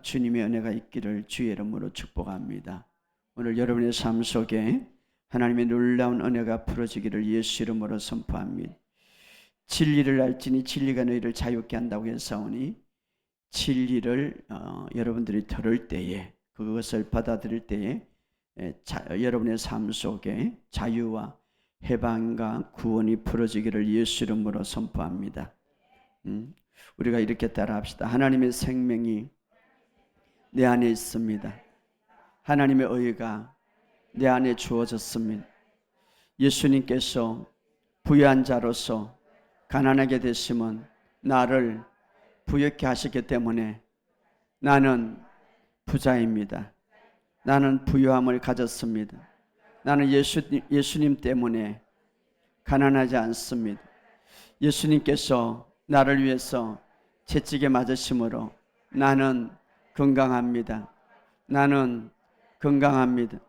주님의 은혜가 있기를 주의 이름으로 축복합니다. 오늘 여러분의 삶 속에 하나님의 놀라운 은혜가 풀어지기를 예수 이름으로 선포합니다. 진리를 알지니 진리가 너희를 자유케 한다고 했사오니 진리를 여러분들이 들을 때에, 그것을 받아들일 때에 여러분의 삶 속에 자유와 해방과 구원이 풀어지기를 예수 이름으로 선포합니다. 우리가 이렇게 따라합시다. 하나님의 생명이 내 안에 있습니다. 하나님의 의가 내 안에 주어졌습니다. 예수님께서 부유한 자로서 가난하게 되심은 나를 부유케 하시기 때문에 나는 부자입니다. 나는 부유함을 가졌습니다. 나는 예수님 때문에 가난하지 않습니다. 예수님께서 나를 위해서 채찍에 맞으심으로 나는 건강합니다. 나는 건강합니다.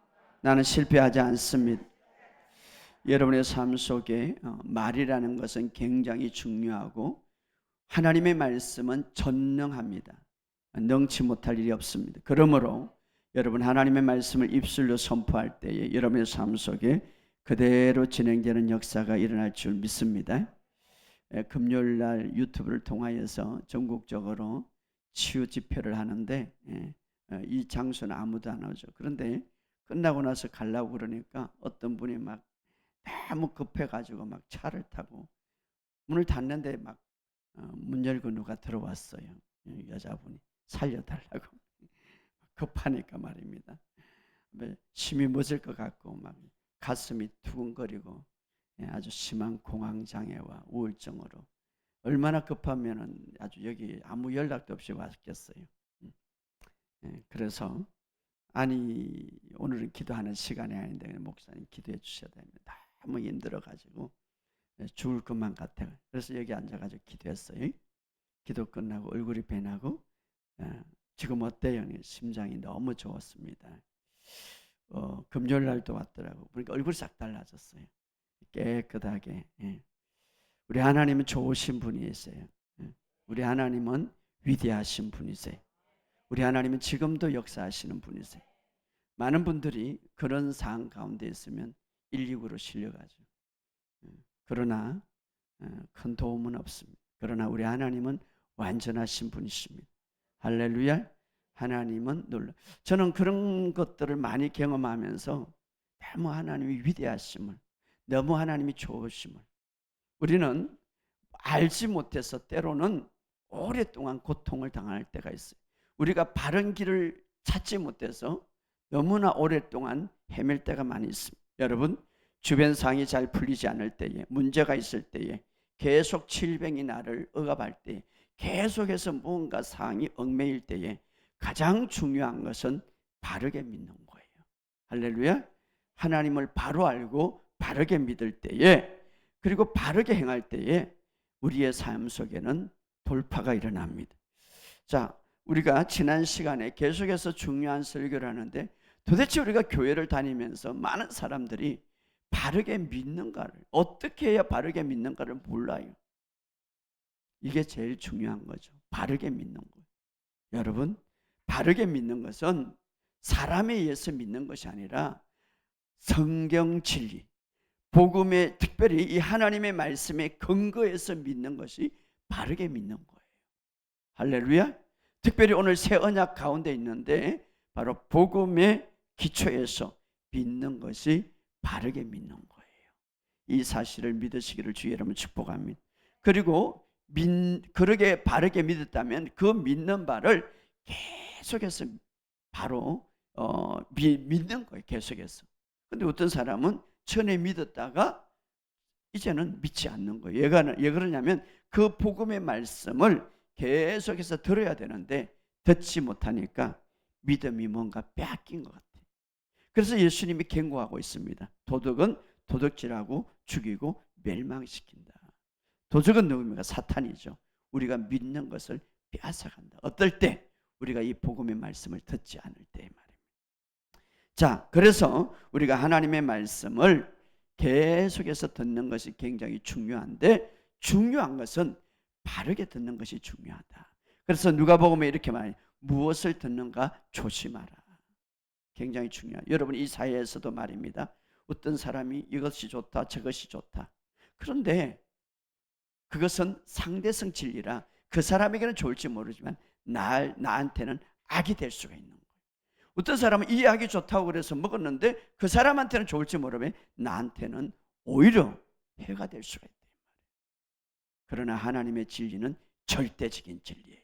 나는 실패하지 않습니다. 여러분의 삶 속에 말이라는 것은 굉장히 중요하고 하나님의 말씀은 전능합니다. 능치 못할 일이 없습니다. 그러므로 여러분 하나님의 말씀을 입술로 선포할 때에 여러분의 삶 속에 그대로 진행되는 역사가 일어날 줄 믿습니다. 금요일날 유튜브를 통하여서 전국적으로 치유 집회를 하는데 이 장소는 아무도 안 오죠. 그런데 끝나고 나서 가려고 그러니까 어떤 분이 막 너무 급해가지고 막 차를 타고 문을 닫는데 막 문 열고 누가 들어왔어요. 여자분이 살려달라고. 급하니까 말입니다. 심이 멎을 것 같고 막 가슴이 두근거리고 아주 심한 공황장애와 우울증으로 얼마나 급하면은 아주 여기 아무 연락도 없이 왔겠어요. 그래서 아니 오늘은 기도하는 시간이 아닌데 목사님 기도해 주셔야 됩니다. 너무 힘들어가지고 죽을 것만 같아요. 그래서 여기 앉아가지고 기도했어요. 기도 끝나고 얼굴이 변하고 지금 어때요? 심장이 너무 좋았습니다. 금요일 날도 왔더라고. 그러니까 얼굴이 싹 달라졌어요. 깨끗하게. 우리 하나님은 좋으신 분이세요. 우리 하나님은 위대하신 분이세요. 우리 하나님은 지금도 역사하시는 분이세요. 많은 분들이 그런 상황 가운데 있으면 119로 실려가죠. 그러나 큰 도움은 없습니다. 그러나 우리 하나님은 완전하신 분이십니다. 할렐루야. 하나님은 놀라. 저는 그런 것들을 많이 경험하면서 너무 하나님이 위대하심을, 너무 하나님이 좋으심을 우리는 알지 못해서 때로는 오랫동안 고통을 당할 때가 있어요. 우리가 바른 길을 찾지 못해서 너무나 오랫동안 헤맬 때가 많이 있습니다. 여러분 주변 상황이 잘 풀리지 않을 때에, 문제가 있을 때에, 계속 질병이 나를 억압할 때에, 계속해서 무언가 상황이 얽매일 때에 가장 중요한 것은 바르게 믿는 거예요. 할렐루야. 하나님을 바로 알고 바르게 믿을 때에, 그리고 바르게 행할 때에 우리의 삶 속에는 돌파가 일어납니다. 자, 우리가 지난 시간에 계속해서 중요한 설교를 하는데 도대체 우리가 교회를 다니면서 많은 사람들이 바르게 믿는가를, 어떻게 해야 바르게 믿는가를 몰라요. 이게 제일 중요한 거죠. 바르게 믿는 거예요. 여러분 바르게 믿는 것은 사람에 의해서 믿는 것이 아니라 성경 진리, 복음에, 특별히 이 하나님의 말씀에 근거해서 믿는 것이 바르게 믿는 거예요. 할렐루야. 특별히 오늘 새 언약 가운데 있는데 바로 복음의 기초에서 믿는 것이 바르게 믿는 거예요. 이 사실을 믿으시기를 주의 이름으로 축복합니다. 그리고 그렇게 바르게 믿었다면 그 믿는 바를 계속해서 바로 믿는 거예요. 계속해서. 근데 어떤 사람은 전에 믿었다가 이제는 믿지 않는 거예요. 왜 그러냐면 그 복음의 말씀을 계속해서 들어야 되는데 듣지 못하니까 믿음이 뭔가 빼앗긴 것 같아요. 그래서 예수님이 경고하고 있습니다. 도덕은 도둑질하고 죽이고 멸망시킨다. 도적은 누굽니까? 사탄이죠. 우리가 믿는 것을 빼앗아간다. 어떨 때? 우리가 이 복음의 말씀을 듣지 않을 때 말입니다. 자, 그래서 우리가 하나님의 말씀을 계속해서 듣는 것이 굉장히 중요한데, 중요한 것은 바르게 듣는 것이 중요하다. 그래서 누가복음에 이렇게 말해요. 무엇을 듣는가 조심하라. 굉장히 중요해요. 여러분, 이 사회에서도 말입니다. 어떤 사람이 이것이 좋다 저것이 좋다. 그런데 그것은 상대성 진리라 그 사람에게는 좋을지 모르지만 나한테는 악이 될 수가 있는 거예요. 어떤 사람은 이 약이 좋다고 그래서 먹었는데 그 사람한테는 좋을지 모르면 나한테는 오히려 해가 될 수가 있다. 그러나 하나님의 진리는 절대적인 진리예요.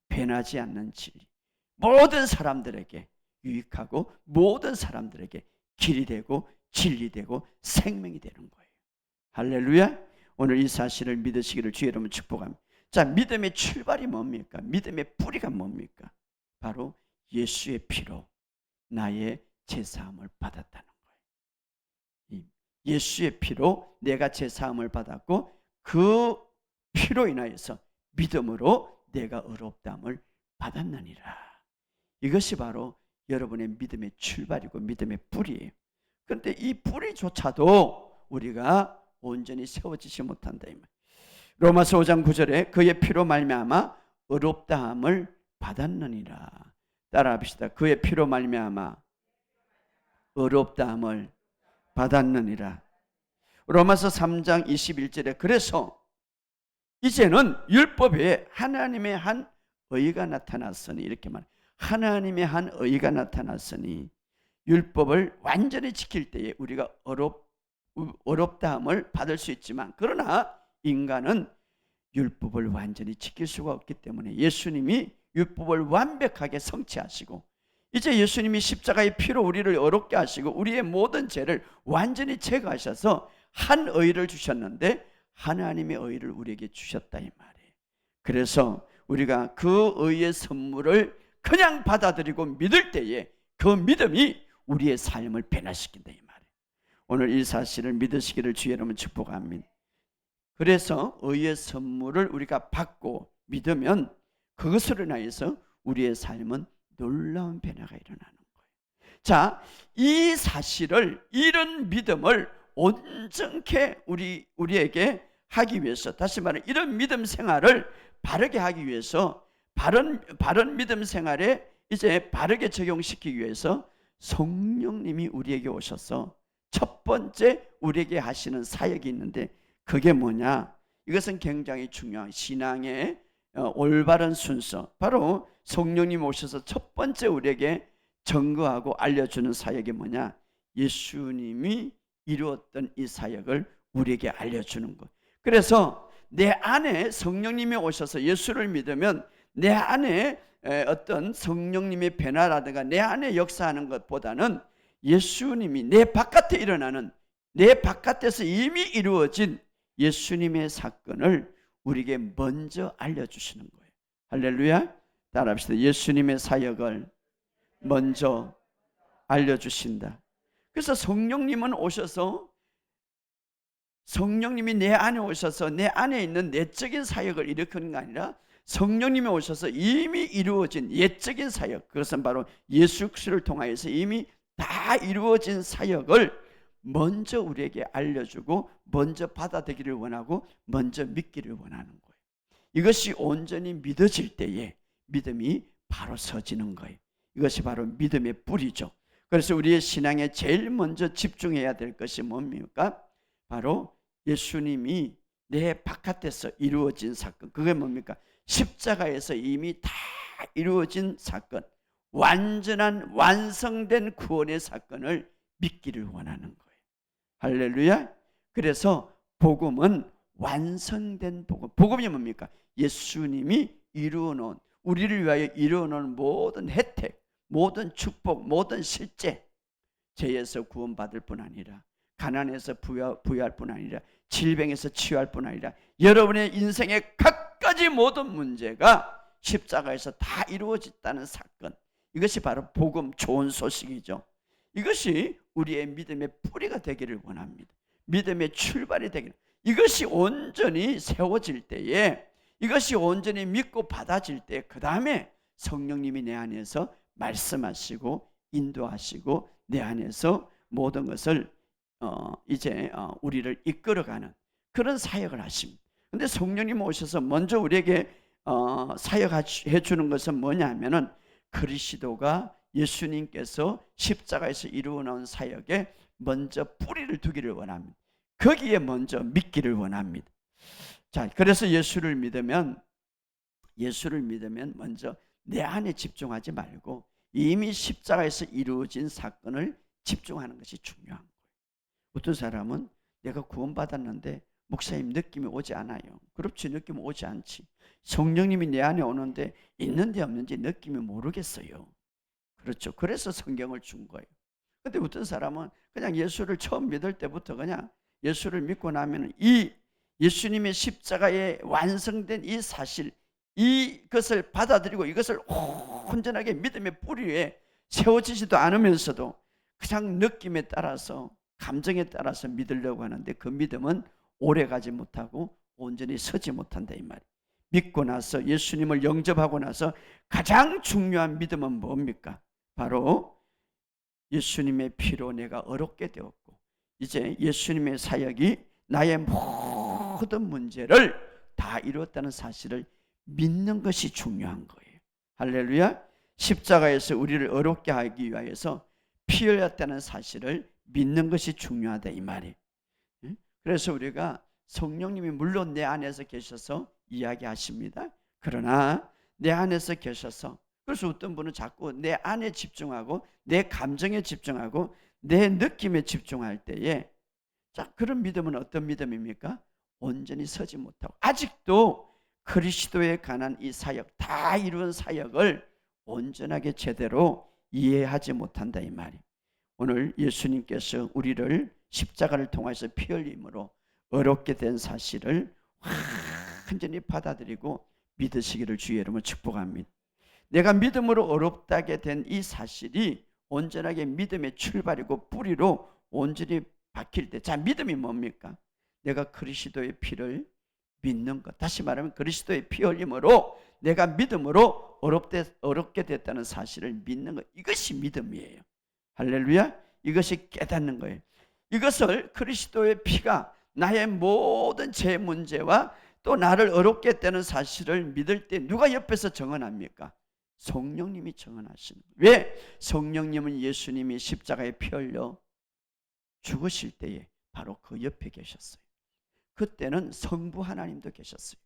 변하지 않는 진리. 모든 사람들에게 유익하고 모든 사람들에게 길이 되고 진리 되고 생명이 되는 거예요. 할렐루야. 오늘 이 사실을 믿으시기를 주의 이름으로 축복합니다. 자, 믿음의 출발이 뭡니까? 믿음의 뿌리가 뭡니까? 바로 예수의 피로 나의 죄사함을 받았다는 거예요. 예수의 피로 내가 죄사함을 받았고 그 피로 인하여서 믿음으로 내가 의롭다함을 받았느니라. 이것이 바로 여러분의 믿음의 출발이고 믿음의 뿌리예요. 그런데 이 뿌리조차도 우리가 온전히 세워지지 못한다 이 말. 로마서 5장 9절에 그의 피로 말미암아 의롭다함을 받았느니라. 따라합시다. 그의 피로 말미암아 의롭다함을 받았느니라. 로마서 3장 21절에 그래서 이제는 율법에 하나님의 한 의가 나타났으니 이렇게 말해요. 하나님의 한 의가 나타났으니 율법을 완전히 지킬 때에 우리가 어렵다함을 받을 수 있지만 그러나 인간은 율법을 완전히 지킬 수가 없기 때문에 예수님이 율법을 완벽하게 성취하시고 이제 예수님이 십자가의 피로 우리를 어렵게 하시고 우리의 모든 죄를 완전히 제거하셔서 한 의를 주셨는데 하나님의 의를 우리에게 주셨다 이 말이에요. 그래서 우리가 그 의의 선물을 그냥 받아들이고 믿을 때에 그 믿음이 우리의 삶을 변화시킨다 이 말이에요. 오늘 이 사실을 믿으시기를 주의 이름으로 축복합니다. 그래서 의의 선물을 우리가 받고 믿으면 그것으로 인하여서 우리의 삶은 놀라운 변화가 일어나는 거예요. 자, 이 사실을 이런 믿음을 온전케 우리에게 하기 위해서 다시 말해 이런 믿음 생활을 바르게 하기 위해서 바른 믿음 생활에 이제 바르게 적용시키기 위해서 성령님이 우리에게 오셔서 첫 번째 우리에게 하시는 사역이 있는데 그게 뭐냐? 이것은 굉장히 중요한 신앙의 올바른 순서. 바로 성령님 오셔서 첫 번째 우리에게 증거하고 알려주는 사역이 뭐냐? 예수님이 이루었던 이 사역을 우리에게 알려주는 것. 그래서 내 안에 성령님이 오셔서 예수를 믿으면 내 안에 어떤 성령님의 변화라든가 내 안에 역사하는 것보다는 예수님이 내 바깥에 일어나는 내 바깥에서 이미 이루어진 예수님의 사건을 우리에게 먼저 알려주시는 거예요. 할렐루야. 따라합시다. 예수님의 사역을 먼저 알려주신다. 그래서 성령님은 오셔서 성령님이 내 안에 오셔서 내 안에 있는 내적인 사역을 일으키는 게 아니라 성령님이 오셔서 이미 이루어진 예적인 사역, 그것은 바로 예수 그리스도를 통하여서 이미 다 이루어진 사역을 먼저 우리에게 알려주고 먼저 받아들이기를 원하고 먼저 믿기를 원하는 거예요. 이것이 온전히 믿어질 때에 믿음이 바로 서지는 거예요. 이것이 바로 믿음의 뿌리죠. 그래서 우리의 신앙에 제일 먼저 집중해야 될 것이 뭡니까? 바로 예수님이 내 바깥에서 이루어진 사건. 그게 뭡니까? 십자가에서 이미 다 이루어진 사건, 완전한 완성된 구원의 사건을 믿기를 원하는 거예요. 할렐루야. 그래서 복음은 완성된 복음. 복음이 뭡니까? 예수님이 이루어놓은, 우리를 위하여 이루어놓은 모든 혜택, 모든 축복, 모든 실제, 죄에서 구원받을 뿐 아니라 가난에서 부유할 뿐 아니라 질병에서 치유할 뿐 아니라 여러분의 인생의 각가지 모든 문제가 십자가에서 다 이루어졌다는 사건, 이것이 바로 복음, 좋은 소식이죠. 이것이 우리의 믿음의 뿌리가 되기를 원합니다. 믿음의 출발이 되기를. 이것이 온전히 세워질 때에, 이것이 온전히 믿고 받아질 때, 그 다음에 성령님이 내 안에서 말씀하시고 인도하시고 내 안에서 모든 것을 우리를 이끌어가는 그런 사역을 하십니다. 그런데 성령님 오셔서 먼저 우리에게 사역해 주는 것은 뭐냐 하면은 그리스도가 예수님께서 십자가에서 이루어 놓은 사역에 먼저 뿌리를 두기를 원합니다. 거기에 먼저 믿기를 원합니다. 자, 그래서 예수를 믿으면 먼저 내 안에 집중하지 말고 이미 십자가에서 이루어진 사건을 집중하는 것이 중요한 거예요. 어떤 사람은 내가 구원받았는데 목사님 느낌이 오지 않아요. 그렇지, 느낌이 오지 않지. 성령님이 내 안에 오는데 있는지 없는지 느낌이 모르겠어요. 그렇죠. 그래서 성경을 준 거예요. 근데 어떤 사람은 그냥 예수를 처음 믿을 때부터 그냥 예수를 믿고 나면 이 예수님의 십자가에 완성된 이 사실, 이것을 받아들이고 이것을 온전하게 믿음의 뿌리 위에 세워지지도 않으면서도 그냥 느낌에 따라서, 감정에 따라서 믿으려고 하는데 그 믿음은 오래가지 못하고 온전히 서지 못한다 이 말이에요. 믿고 나서 예수님을 영접하고 나서 가장 중요한 믿음은 뭡니까? 바로 예수님의 피로 내가 어렵게 되었고 이제 예수님의 사역이 나의 모든 문제를 다 이루었다는 사실을 믿는 것이 중요한 거예요. 할렐루야. 십자가에서 우리를 어렵게 하기 위해서 피 흘렸다는 사실을 믿는 것이 중요하다 이 말이에요. 그래서 우리가 성령님이 물론 내 안에서 계셔서 이야기하십니다. 그러나 내 안에서 계셔서, 그래서 어떤 분은 자꾸 내 안에 집중하고 내 감정에 집중하고 내 느낌에 집중할 때에, 자, 그런 믿음은 어떤 믿음입니까? 온전히 서지 못하고 아직도 그리스도에 관한 이 사역, 다 이룬 사역을 온전하게 제대로 이해하지 못한다 이 말이에요. 오늘 예수님께서 우리를 십자가를 통해서 피 흘림으로 어렵게 된 사실을 완전히 받아들이고 믿으시기를 주의 이름으로 축복합니다. 내가 믿음으로 어렵다게 된 이 사실이 온전하게 믿음의 출발이고 뿌리로 온전히 박힐 때, 자, 믿음이 뭡니까? 내가 그리스도의 피를 믿는 것. 다시 말하면 그리스도의 피 흘림으로 내가 믿음으로 어렵게 됐다는 사실을 믿는 것. 이것이 믿음이에요. 할렐루야. 이것이 깨닫는 거예요. 이것을 그리스도의 피가 나의 모든 죄 문제와 또 나를 어렵게 했다는 사실을 믿을 때 누가 옆에서 정언합니까? 성령님이 정언하시는 거예요. 왜? 성령님은 예수님이 십자가에 피 흘려 죽으실 때에 바로 그 옆에 계셨어요. 그때는 성부 하나님도 계셨어요.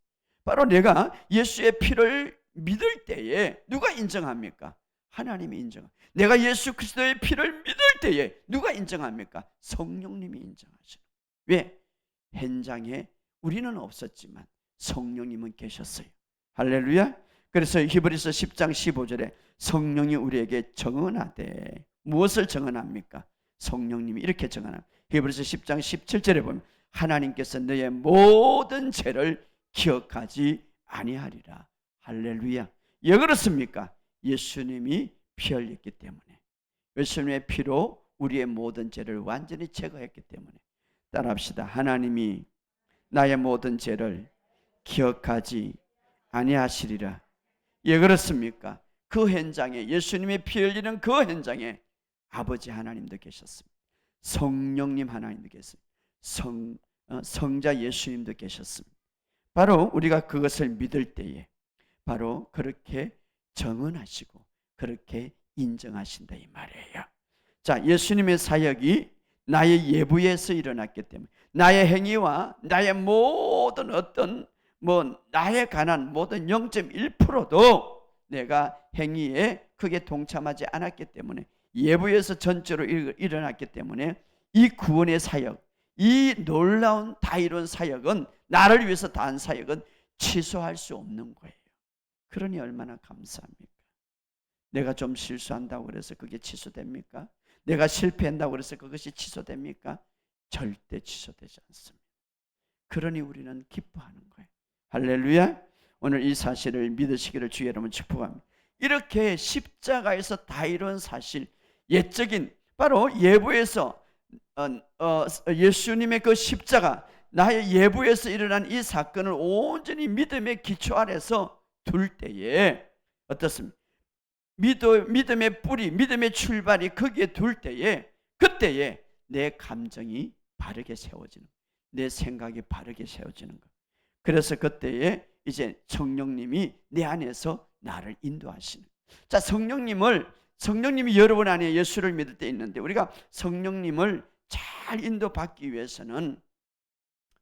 바로 내가 예수의 피를 믿을 때에 누가 인정합니까? 하나님이 인정합니다. 내가 예수 그리스도의 피를 믿을 때에 누가 인정합니까? 성령님이 인정하시는 거예요. 왜? 현장에 우리는 없었지만 성령님은 계셨어요. 할렐루야. 그래서 히브리서 10장 15절에 성령이 우리에게 정언하되, 무엇을 정언합니까? 성령님이 이렇게 정언합니다. 히브리서 10장 17절에 보면 하나님께서 너의 모든 죄를 기억하지 아니하리라. 할렐루야. 왜 그렇습니까? 예수님이 피 흘렸기 때문에, 예수님의 피로 우리의 모든 죄를 완전히 제거했기 때문에. 따라합시다. 하나님이 나의 모든 죄를 기억하지 아니하시리라. 왜 그렇습니까? 그 현장에, 예수님의 피 흘리는 그 현장에 아버지 하나님도 계셨습니다. 성령님 하나님도 계셨습니다. 성자 예수님도 계셨습니다. 바로 우리가 그것을 믿을 때에 바로 그렇게 정언하시고 그렇게 인정하신다 이 말이에요. 자, 예수님의 사역이 나의 예부에서 일어났기 때문에 나의 행위와 나의 모든 어떤 나에 관한 모든 0.1%도 내가 행위에 크게 동참하지 않았기 때문에, 예부에서 전체로 일어났기 때문에 이 구원의 사역, 이 놀라운 다 이룬 사역은, 나를 위해서 다 한 사역은 취소할 수 없는 거예요. 그러니 얼마나 감사합니까? 내가 좀 실수한다고 그래서 그게 취소됩니까? 내가 실패한다고 그래서 그것이 취소됩니까? 절대 취소되지 않습니다. 그러니 우리는 기뻐하는 거예요. 할렐루야. 오늘 이 사실을 믿으시기를 주의 이름으로 축복합니다. 이렇게 십자가에서 다 이룬 사실, 옛적인 바로 예부에서 예수님의 그 십자가, 나의 예부에서 일어난 이 사건을 온전히 믿음의 기초 아래서 둘 때에 어떻습니까? 믿음의 뿌리, 믿음의 출발이 거기에 둘 때에, 그때에 내 감정이 바르게 세워지는, 내 생각이 바르게 세워지는 것. 그래서 그때에 이제 성령님이 내 안에서 나를 인도하시는. 자, 성령님이 여러분 안에 예수를 믿을 때 있는데, 우리가 성령님을 잘 인도받기 위해서는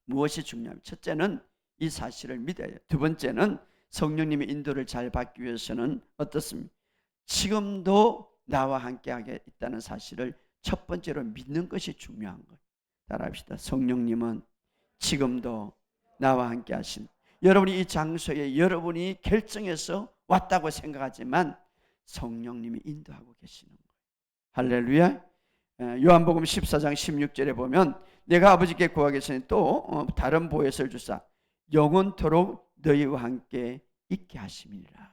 무엇이 중요하면, 첫째는 이 사실을 믿어야 돼요. 두 번째는 성령님의 인도를 잘 받기 위해서는 어떻습니까? 지금도 나와 함께하게 있다는 사실을 첫 번째로 믿는 것이 중요한 거예요. 따라합시다. 성령님은 지금도 나와 함께 하신, 여러분이 이 장소에 여러분이 결정해서 왔다고 생각하지만 성령님이 인도하고 계시는 거예요. 할렐루야. 요한복음 14장 16절에 보면 내가 아버지께 구하겠으니 또 다른 보혜사를 주사 영원토록 너희와 함께 있게 하심이니라.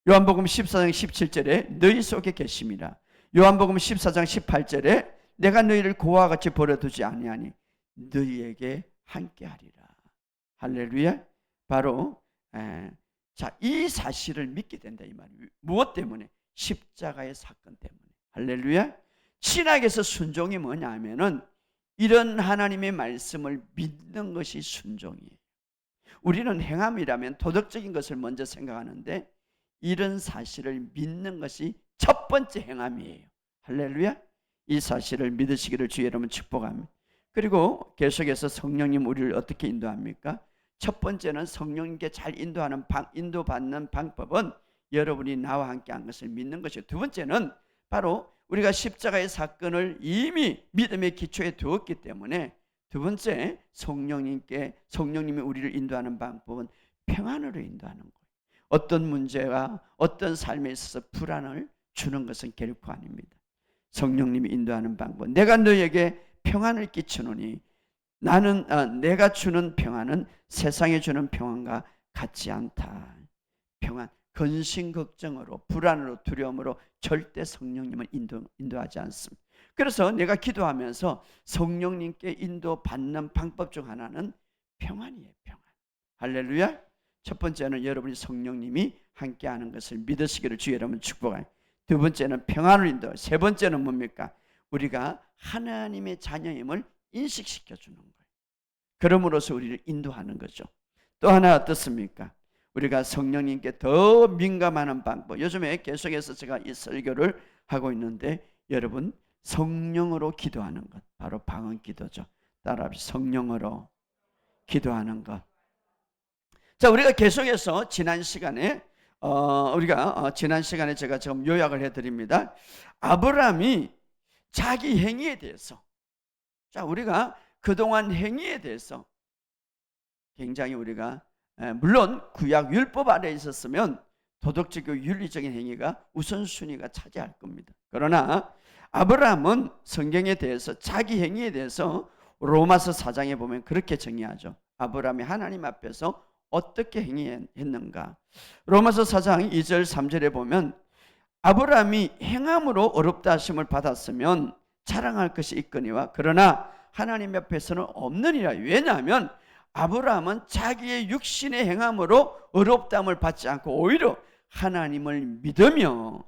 요한복음 14장 17절에 너희 속에 계심이라. 요한복음 14장 18절에 내가 너희를 고아와 같이 버려두지 아니하니 너희에게 함께하리라. 할렐루야. 바로 이 사실을 믿게 된다 이 말이에요. 무엇 때문에? 십자가의 사건 때문에. 할렐루야. 신학에서 순종이 뭐냐면은 이런 하나님의 말씀을 믿는 것이 순종이에요. 우리는 행함이라면 도덕적인 것을 먼저 생각하는데 이런 사실을 믿는 것이 첫 번째 행함이에요. 할렐루야. 이 사실을 믿으시기를 주 여러분 축복합니다. 그리고 계속해서 성령님 우리를 어떻게 인도합니까? 첫 번째는 성령님께 잘 인도받는 방법은 여러분이 나와 함께 한 것을 믿는 것이고, 두 번째는 바로 우리가 십자가의 사건을 이미 믿음의 기초에 두었기 때문에 두 번째 성령님이 우리를 인도하는 방법은 평안으로 인도하는 거예요. 어떤 문제가 어떤 삶에 있어서 불안을 주는 것은 결코 아닙니다. 성령님이 인도하는 방법, 내가 너에게 평안을 끼치노니 내가 주는 평안은 세상에 주는 평안과 같지 않다. 평안, 근심 걱정으로 불안으로 두려움으로 절대 성령님은 인도하지 않습니다. 그래서 내가 기도하면서 성령님께 인도받는 방법 중 하나는 평안이에요. 평안. 할렐루야. 첫 번째는 여러분이 성령님이 함께하는 것을 믿으시기를 주 여러분 축복합니다. 두 번째는 평안을 인도. 세 번째는 뭡니까? 우리가 하나님의 자녀임을 인식시켜 주는 거예요. 그럼으로써 우리를 인도하는 거죠. 또 하나 어떻습니까? 우리가 성령님께 더 민감하는 방법. 요즘에 계속해서 제가 이 설교를 하고 있는데 여러분 성령으로 기도하는 것, 바로 방언 기도죠. 따라합시다. 성령으로 기도하는 것. 자, 우리가 계속해서 지난 시간에 제가 지금 요약을 해드립니다. 아브라함이 자기 행위에 대해서, 자, 우리가 그동안 행위에 대해서 굉장히 우리가 물론 구약 율법 아래에 있었으면 도덕적이고 윤리적인 행위가 우선순위가 차지할 겁니다. 그러나 아브라함은 성경에 대해서 자기 행위에 대해서 로마서 4장에 보면 그렇게 정의하죠. 아브라함이 하나님 앞에서 어떻게 행위했는가. 로마서 4장 2절 3절에 보면 아브라함이 행함으로 어렵다 하심을 받았으면 자랑할 것이 있거니와 그러나 하나님 앞에서는 없느니라. 왜냐하면 아브라함은 자기의 육신의 행함으로 어렵다함을 받지 않고 오히려 하나님을 믿으며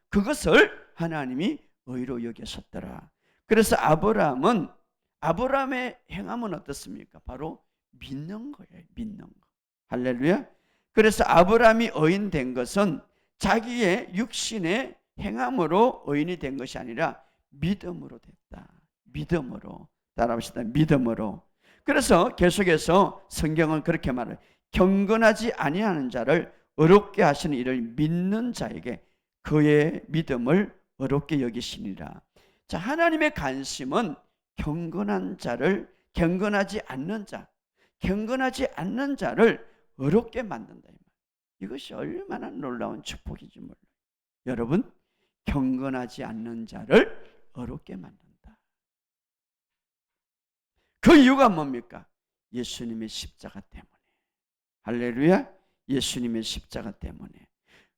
그것을 하나님이 의로 여기셨더라. 그래서 아브라함의 행함은 어떻습니까? 바로 믿는 거예요. 믿는 거. 할렐루야. 그래서 아브라함이 의인 된 것은 자기의 육신의 행함으로 의인이 된 것이 아니라 믿음으로 됐다. 믿음으로. 따라합시다. 믿음으로. 그래서 계속해서 성경은 그렇게 말해요. 경건하지 아니하는 자를 어렵게 하시는 이를 믿는 자에게 그의 믿음을 어렵게 여기시니라. 자, 하나님의 관심은 경건하지 않는 자를 어렵게 만든다. 이것이 얼마나 놀라운 축복인지 몰라요. 여러분, 경건하지 않는 자를 어렵게 만든다. 그 이유가 뭡니까? 예수님의 십자가 때문에. 할렐루야. 예수님의 십자가 때문에.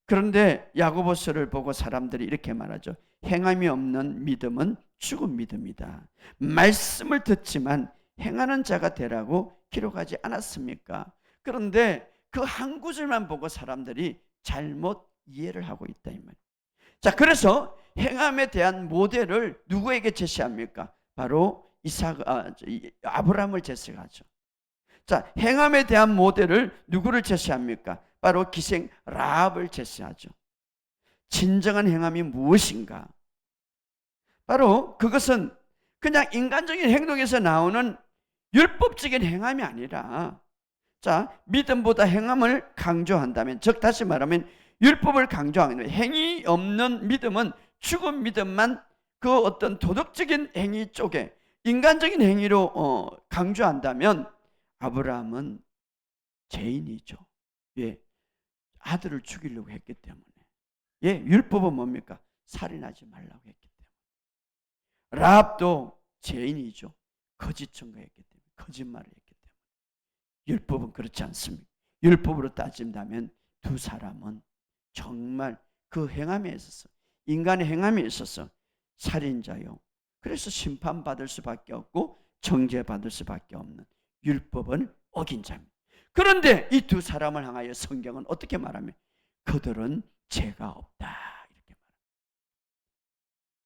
그런데 야고보서를 보고 사람들이 이렇게 말하죠. 행함이 없는 믿음은 죽은 믿음이다. 말씀을 듣지만 행하는 자가 되라고 기록하지 않았습니까? 그런데 그 한 구절만 보고 사람들이 잘못 이해를 하고 있다 이 말이에요. 자, 그래서 행함에 대한 모델을 누구에게 제시합니까? 바로 아브라함을 제시하죠. 자, 행함에 대한 모델을 누구를 제시합니까? 바로 기생 라합을 제시하죠. 진정한 행함이 무엇인가? 바로 그것은 그냥 인간적인 행동에서 나오는 율법적인 행함이 아니라, 자, 믿음보다 행함을 강조한다면, 즉 다시 말하면 율법을 강조하는, 행위 없는 믿음은 죽은 믿음만 그 어떤 도덕적인 행위 쪽에 인간적인 행위로 강조한다면 아브라함은 죄인이죠. 왜? 아들을 죽이려고 했기 때문에. 예, 율법은 뭡니까? 살인하지 말라고 했기 때문에. 라합도 죄인이죠. 거짓 증거했기 때문에, 거짓말을 했기 때문에. 율법은 그렇지 않습니다. 율법으로 따진다면 두 사람은 정말 그 행함에 있어서, 인간의 행함에 있어서 살인자요. 그래서 심판받을 수밖에 없고 정죄받을 수밖에 없는 율법은 어긴 자입니다. 그런데 이 두 사람을 향하여 성경은 어떻게 말하면 그들은 죄가 없다 이렇게 말합니다.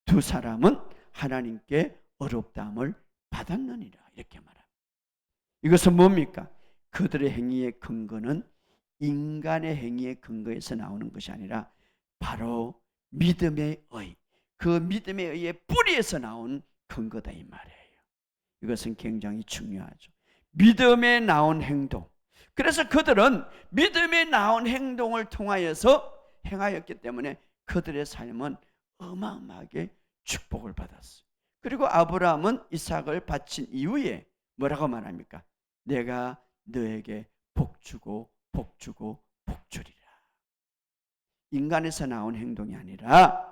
두 사람은 하나님께 어렵다함을 받았느니라 이렇게 말합니다. 이것은 뭡니까? 그들의 행위의 근거는 인간의 행위의 근거에서 나오는 것이 아니라 바로 믿음의 의, 그 믿음의 의의 뿌리에서 나온 근거다 이 말이에요. 이것은 굉장히 중요하죠. 믿음에 나온 행동. 그래서 그들은 믿음에 나온 행동을 통하여서 행하였기 때문에 그들의 삶은 어마어마하게 축복을 받았어요. 그리고 아브라함은 이삭을 바친 이후에 뭐라고 말합니까? 내가 너에게 복주고 복주고 복주리라. 인간에서 나온 행동이 아니라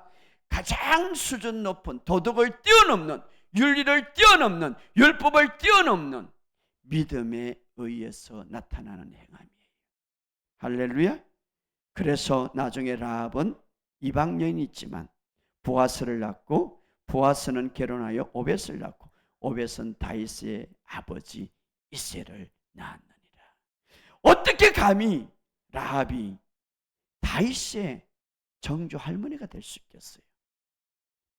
가장 수준 높은 도덕을 뛰어넘는, 윤리를 뛰어넘는, 율법을 뛰어넘는 믿음에 의해서 나타나는 행함이에요. 할렐루야. 그래서 나중에 라합은 이방 여인이 있지만 보아스를 낳고, 보아스는 결혼하여 오벳을 낳고, 오벳은 다윗의 아버지 이새를 낳았느니라. 어떻게 감히 라합이 다윗의 정조 할머니가 될 수 있겠어요?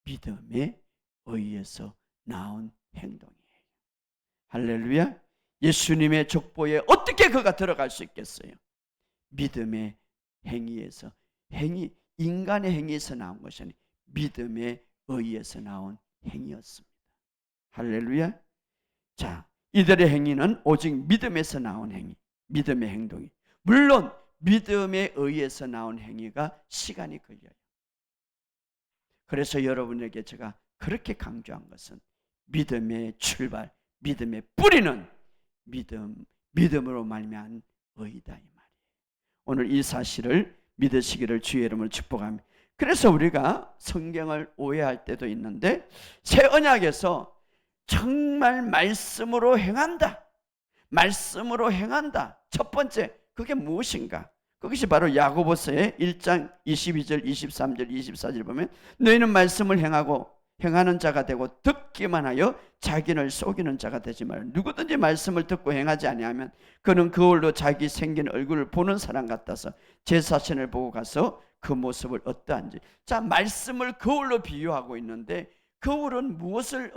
믿음에 의해서 나온 행동이에요. 할렐루야. 예수님의 족보에 어떻게 그가 들어갈 수 있겠어요? 믿음의 행위에서, 인간의 행위에서 나온 것이 아니라 믿음에 의해서 나온 행위였습니다. 할렐루야. 자, 이들의 행위는 오직 믿음에서 나온 행위, 믿음의 행동이. 물론 믿음에 의해서 나온 행위가 시간이 걸려요. 그래서 여러분에게 제가 그렇게 강조한 것은 믿음의 출발, 믿음의 뿌리는 믿음으로 말미암은 의다 이 말이에요. 오늘 이 사실을 믿으시기를 주의 이름으로 축복합니다. 그래서 우리가 성경을 오해할 때도 있는데, 새 언약에서 정말 말씀으로 행한다, 말씀으로 행한다. 첫 번째, 그게 무엇인가? 그것이 바로 야고보서의 1장 22절, 23절, 24절 보면 너희는 말씀을 행하는 자가 되고 듣기만 하여 자기를 속이는 자가 되지 말라. 누구든지 말씀을 듣고 행하지 아니하면 그는 거울로 자기 생긴 얼굴을 보는 사람 같아서 제 자신을 보고 가서 그 모습을 어떠한지. 자, 말씀을 거울로 비유하고 있는데 거울은 무엇을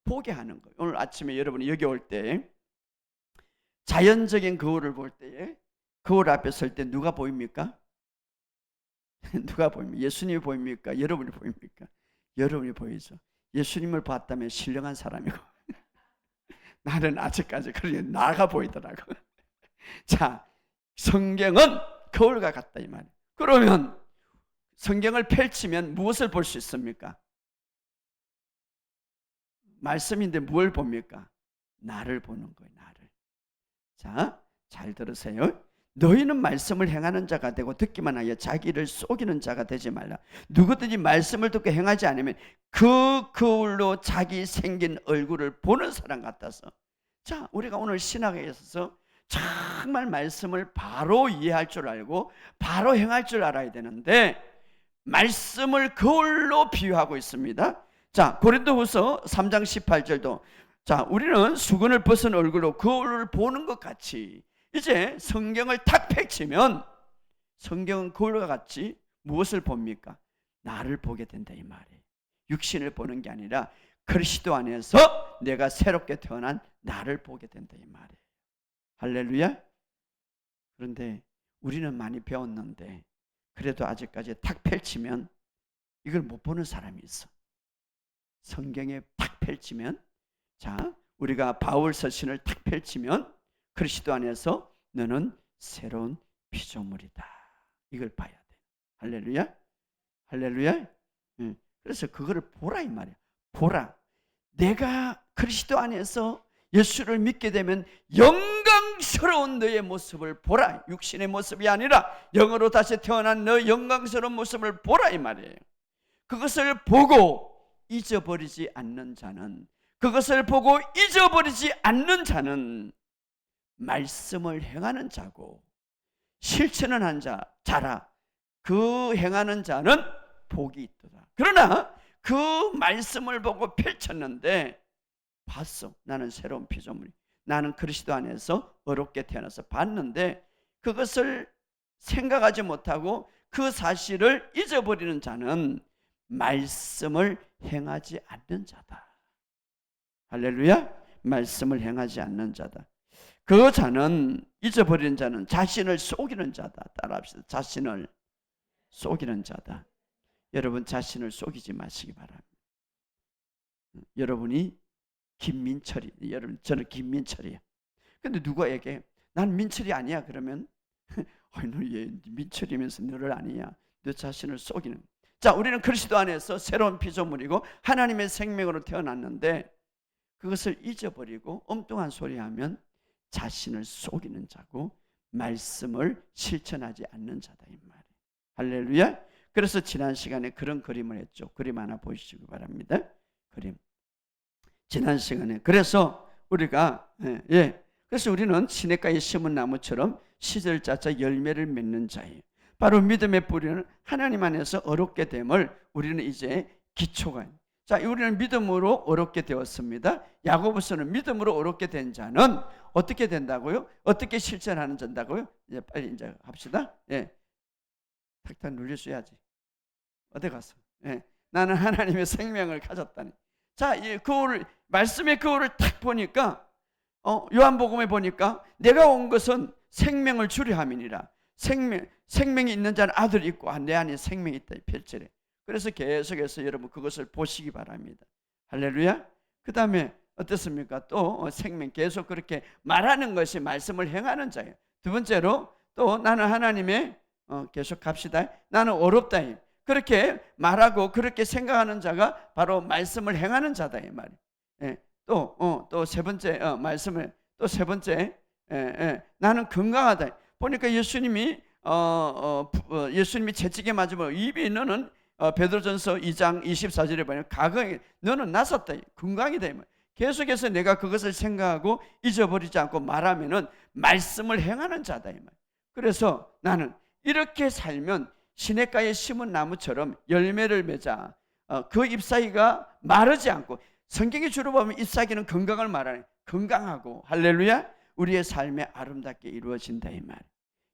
보게 하는 거예요. 오늘 아침에 여러분이 여기 올 때 자연적인 거울을 볼 때에 거울 앞에 설 때 누가 보입니까? 누가 보입니까? 예수님이 보입니까? 여러분이 보입니까? 여러분이 보이죠. 예수님을 봤다면 신령한 사람이고 나는 아직까지 그러니 나가 보이더라고. 자, 성경은 거울과 같다 이 말이에요. 그러면 성경을 펼치면 무엇을 볼 수 있습니까? 말씀인데 뭘 봅니까? 나를 보는 거예요. 나를. 자, 잘 들으세요. 너희는 말씀을 행하는 자가 되고 듣기만 하여 자기를 속이는 자가 되지 말라. 누구든지 말씀을 듣고 행하지 않으면 그 거울로 자기 생긴 얼굴을 보는 사람 같아서. 자, 우리가 오늘 신학에 있어서 정말 말씀을 바로 이해할 줄 알고 바로 행할 줄 알아야 되는데 말씀을 거울로 비유하고 있습니다. 자, 고린도후서 3장 18절도 자, 우리는 수건을 벗은 얼굴로 거울을 보는 것 같이 이제 성경을 탁 펼치면 성경은 거울과 같이 무엇을 봅니까? 나를 보게 된다 이 말이에요. 육신을 보는 게 아니라 그리스도 안에서 내가 새롭게 태어난 나를 보게 된다 이 말이에요. 할렐루야. 그런데 우리는 많이 배웠는데 그래도 아직까지 탁 펼치면 이걸 못 보는 사람이 있어. 성경에 탁 펼치면, 자, 우리가 바울 서신을 탁 펼치면 그리스도 안에서 너는 새로운 피조물이다. 이걸 봐야 돼. 할렐루야. 할렐루야. 그래서 그거를 보라 이 말이야. 보라. 내가 그리스도 안에서 예수를 믿게 되면 영광스러운 너의 모습을 보라. 육신의 모습이 아니라 영으로 다시 태어난 너의 영광스러운 모습을 보라 이 말이에요. 그것을 보고 잊어버리지 않는 자는, 그것을 보고 잊어버리지 않는 자는 말씀을 행하는 자고, 실천을 한 자라. 그 행하는 자는 복이 있도다. 그러나 그 말씀을 보고 펼쳤는데 봤어. 나는 새로운 피조물이, 나는 그리스도 안에서 어렵게 태어나서 봤는데 그것을 생각하지 못하고 그 사실을 잊어버리는 자는 말씀을 행하지 않는 자다. 할렐루야. 말씀을 행하지 않는 자다. 그 자는, 잊어버리는 자는 자신을 속이는 자다. 따라합시다. 자신을 속이는 자다. 여러분 자신을 속이지 마시기 바랍니다. 여러분이 김민철이, 여러분 저는 김민철이야. 근데 누가 얘기해? 난 민철이 아니야. 그러면 너 얘 민철이면서 너를 아니야. 너 자신을 속이는. 자, 우리는 그리스도 안에서 새로운 피조물이고 하나님의 생명으로 태어났는데 그것을 잊어버리고 엉뚱한 소리 하면 자신을 속이는 자고 말씀을 실천하지 않는 자다 이 말이에요. 할렐루야. 그래서 지난 시간에 그런 그림을 했죠. 그림 하나 보시기 바랍니다. 그림. 지난 시간에 그래서 우리가 그래서 우리는 시냇가에 심은 나무처럼 씨를 짜자 열매를 맺는 자예요. 바로 믿음의 뿌리는 하나님 안에서 어렵게 됨을 우리는 이제 기초가, 자, 우리는 믿음으로 어렵게 되었습니다. 야고보서는 믿음으로 어렵게 된 자는 어떻게 된다고요? 어떻게 실천하는 자다고요? 이제 빨리 이제 합시다. 탁탁 눌려줘야지. 어디 갔어? 나는 하나님의 생명을 가졌다니. 자, 이 거울을, 말씀의 거울을 탁 보니까 요한복음에 보니까 내가 온 것은 생명을 주려 함이니라. 생명이 있는 자는 아들이 있고 내 안에 생명이 있다. 8절에. 그래서 계속해서 여러분 그것을 보시기 바랍니다. 할렐루야. 그 다음에 어떻습니까? 또 생명, 계속 그렇게 말하는 것이 말씀을 행하는 자예요. 두 번째로 또 나는 하나님의 계속 갑시다. 나는 어렵다. 그렇게 말하고 그렇게 생각하는 자가 바로 말씀을 행하는 자다 이 말이에요. 또 세 번째 말씀을, 또 세 번째 나는 건강하다. 보니까 예수님이 채찍에 맞으면 입이 너는 베드로전서 2장 24절에 보면 가거에 너는 나섰다. 건강이다. 계속해서 내가 그것을 생각하고 잊어버리지 않고 말하면은 말씀을 행하는 자다 이 말. 그래서 나는 이렇게 살면 시냇가에 심은 나무처럼 열매를 맺자. 그 잎사귀가 마르지 않고, 성경에 주로 보면 잎사귀는 건강을 말하네. 건강하고, 할렐루야, 우리의 삶에 아름답게 이루어진다 이 말.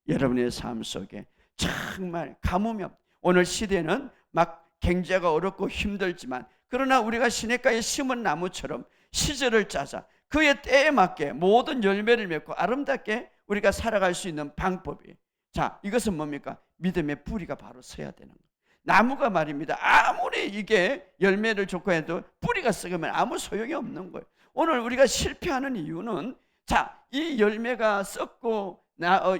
여러분의 삶 속에 정말 가뭄이 없. 오늘 시대는 막 경제가 어렵고 힘들지만 그러나 우리가 시냇가에 심은 나무처럼 시절을 짜자. 그의 때에 맞게 모든 열매를 맺고 아름답게 우리가 살아갈 수 있는 방법이에요. 자, 이것은 뭡니까? 믿음의 뿌리가 바로 서야 되는 거예요. 나무가 말입니다. 아무리 이게 열매를 좋고 해도 뿌리가 썩으면 아무 소용이 없는 거예요. 오늘 우리가 실패하는 이유는, 자, 이 열매가 썩고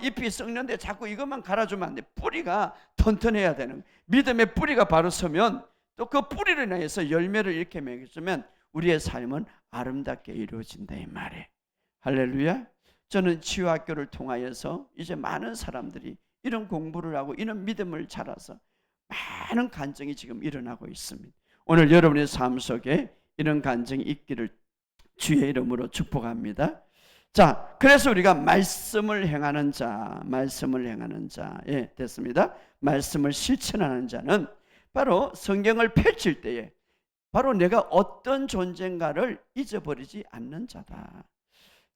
잎이 썩는데 자꾸 이것만 갈아주면 안 돼. 뿌리가 튼튼해야 되는 거예요. 믿음의 뿌리가 바로 서면 또 그 뿌리를 인해서 열매를 이렇게 맺으면 우리의 삶은 아름답게 이루어진다 이 말이에요. 할렐루야. 저는 치유학교를 통하여서 이제 많은 사람들이 이런 공부를 하고 이런 믿음을 자라서 많은 간증이 지금 일어나고 있습니다. 오늘 여러분의 삶 속에 이런 간증이 있기를 주의 이름으로 축복합니다. 자, 그래서 우리가 말씀을 행하는 자, 됐습니다. 말씀을 실천하는 자는 바로 성경을 펼칠 때에 바로 내가 어떤 존재인가를 잊어버리지 않는 자다.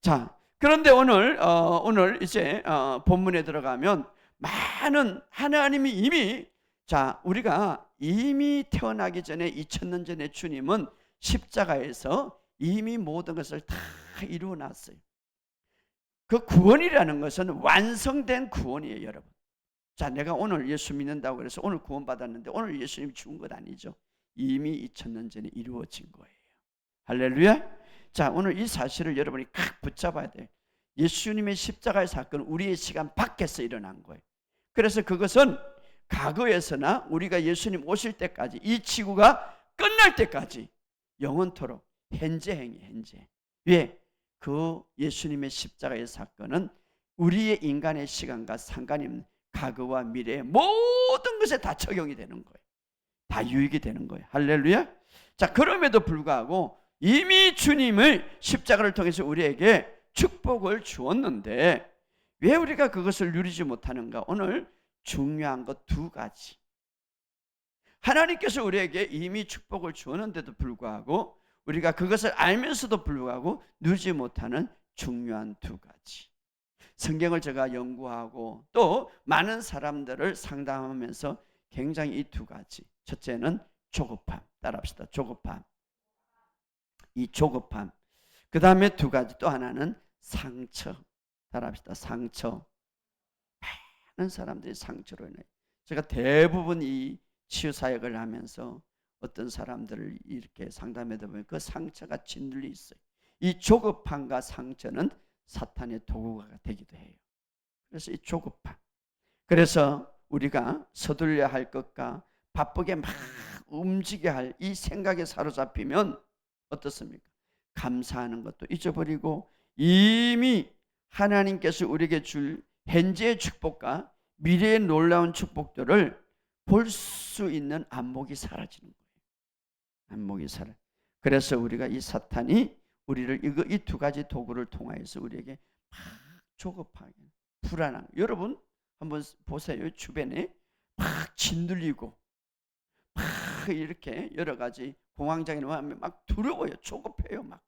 자, 그런데 오늘 이제 본문에 들어가면 많은 하나님이 이미, 자, 우리가 이미 태어나기 전에 2000년 전에 주님은 십자가에서 이미 모든 것을 다 이루어 놨어요. 그 구원이라는 것은 완성된 구원이에요, 여러분. 자, 내가 오늘 예수 믿는다고 그래서 오늘 구원받았는데 오늘 예수님이 죽은 것 아니죠. 이미 2000년 전에 이루어진 거예요. 할렐루야. 자, 오늘 이 사실을 여러분이 꼭 붙잡아야 돼요. 예수님의 십자가의 사건은 우리의 시간 밖에서 일어난 거예요. 그래서 그것은 과거에서나 우리가 예수님 오실 때까지, 이 지구가 끝날 때까지 영원토록 현재행이 현재. 왜? 그 예수님의 십자가의 사건은 우리의 인간의 시간과 상관이 없는 과거와 미래의 모든 것에 다 적용이 되는 거예요. 다 유익이 되는 거예요. 할렐루야. 자, 그럼에도 불구하고 이미 주님의 십자가를 통해서 우리에게 축복을 주었는데 왜 우리가 그것을 누리지 못하는가? 오늘 중요한 것 두 가지. 하나님께서 우리에게 이미 축복을 주었는데도 불구하고 우리가 그것을 알면서도 불구하고 누리지 못하는 중요한 두 가지. 성경을 제가 연구하고 또 많은 사람들을 상담하면서 굉장히 이 두 가지. 첫째는 조급함. 따라합시다. 조급함. 이 조급함. 그 다음에 두 가지. 또 하나는 상처. 따라합시다. 상처. 많은 사람들이 상처로 인해 제가 대부분 이 치유사역을 하면서 어떤 사람들을 이렇게 상담하다 보면 그 상처가 짓눌려 있어요. 이 조급함과 상처는 사탄의 도구가 되기도 해요. 그래서 이 조급함. 그래서 우리가 서둘러야 할 것과 바쁘게 막 움직여야 할 이 생각에 사로잡히면 어떻습니까? 감사하는 것도 잊어버리고 이미 하나님께서 우리에게 줄 현재의 축복과 미래의 놀라운 축복들을 볼 수 있는 안목이 사라지는 거예요. 안목이 사라. 그래서 우리가 이 사탄이 우리를 이 두 가지 도구를 통하여서 우리에게 막 조급하게 불안한. 여러분 한번 보세요. 주변에 막 짓눌리고 막 이렇게 여러 가지 공황장애 오면 막 두려워요. 조급해요. 막.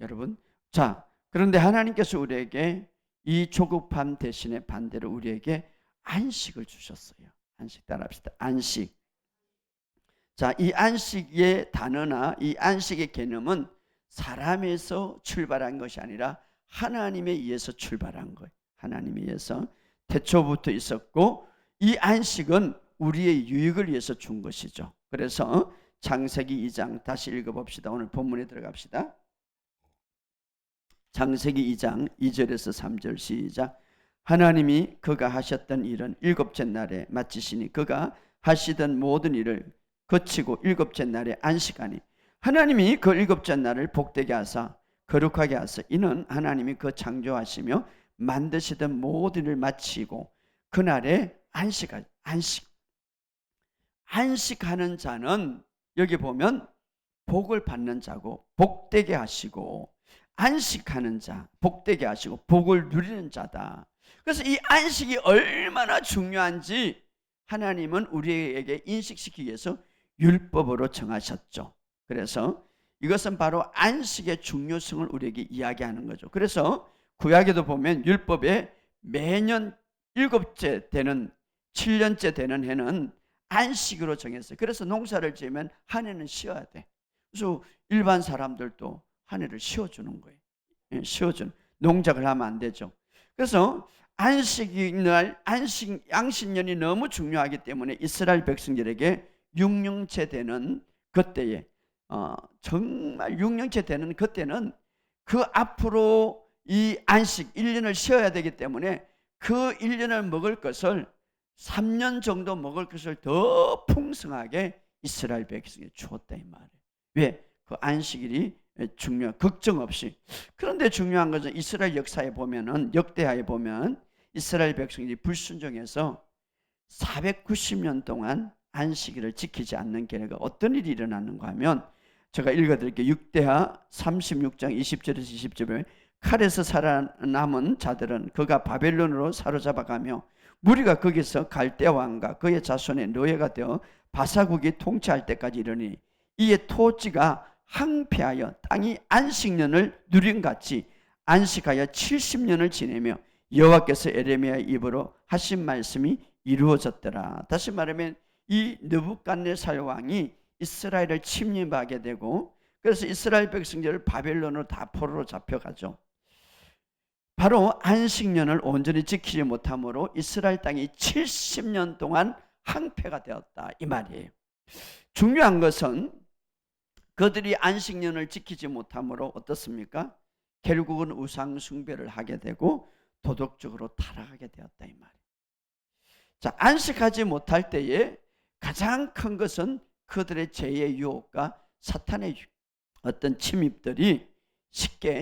여러분, 자, 그런데 하나님께서 우리에게 이 조급함 대신에 반대로 우리에게 안식을 주셨어요. 안식. 따라합시다. 안식. 자, 이 안식의 단어나 이 안식의 개념은 사람에서 출발한 것이 아니라 하나님에 의해서 출발한 거예요. 하나님에 의해서 태초부터 있었고 이 안식은 우리의 유익을 위해서 준 것이죠. 그래서 창세기 2장 다시 읽어봅시다. 오늘 본문에 들어갑시다. 창세기 2장 2절에서 3절 시작. 하나님이 그가 하셨던 일은 일곱째 날에 마치시니 그가 하시던 모든 일을 거치고 일곱째 날에 안식하니 하나님이 그 일곱째 날을 복되게 하사 거룩하게 하사 이는 하나님이 그 창조하시며 만드시던 모든 일을 마치고 그날에 안식하는 자는 여기 보면 복을 받는 자고 복되게 하시고 안식하는 자 복되게 하시고 복을 누리는 자다. 그래서 이 안식이 얼마나 중요한지 하나님은 우리에게 인식시키기 위해서 율법으로 정하셨죠. 그래서 이것은 바로 안식의 중요성을 우리에게 이야기하는 거죠. 그래서 구약에도 보면 율법에 매년 7째 되는 7년째 되는 해는 안식으로 정했어요. 그래서 농사를 지으면 한 해는 쉬어야 돼. 그래서 일반 사람들도 한 해를 쉬어주는 거예요. 쉬어주는. 농작을 하면 안 되죠. 그래서 안식날, 양식년이 너무 중요하기 때문에 이스라엘 백성들에게 6년째 되는 그때에 정말 6년째 되는 그때는 그 앞으로 이 안식 1년을 쉬어야 되기 때문에 그 1년을 먹을 것을 3년 정도 먹을 것을 더 풍성하게 이스라엘 백성에 주었다 이 말이에요. 왜? 그 안식일이 걱정 없이. 그런데 중요한 것은 이스라엘 역사에 보면은 역대하에 보면 이스라엘 백성이 불순종해서 490년 동안 안식일을 지키지 않는 결과 어떤 일이 일어났는가 하면 제가 읽어드릴게요. 역대하 36장 20절에서 20절에 칼에서 살아남은 자들은 그가 바벨론으로 사로잡아가며 무리가 거기서 갈대 왕과 그의 자손의 노예가 되어 바사국이 통치할 때까지 이르니 이에 토지가 항폐하여 땅이 안식년을 누린같이 안식하여 70년을 지내며 여호와께서 에레미야의 입으로 하신 말씀이 이루어졌더라. 다시 말하면 이 느부갓네살 왕이 이스라엘을 침략하게 되고 그래서 이스라엘 백성들을 바벨론으로 다 포로로 잡혀가죠. 바로 안식년을 온전히 지키지 못함으로 이스라엘 땅이 70년 동안 항폐가 되었다 이 말이에요. 중요한 것은 그들이 안식년을 지키지 못함으로 어떻습니까? 결국은 우상 숭배를 하게 되고 도덕적으로 타락하게 되었다 이 말이에요. 자, 안식하지 못할 때에 가장 큰 것은 그들의 죄의 유혹과 사탄의 어떤 침입들이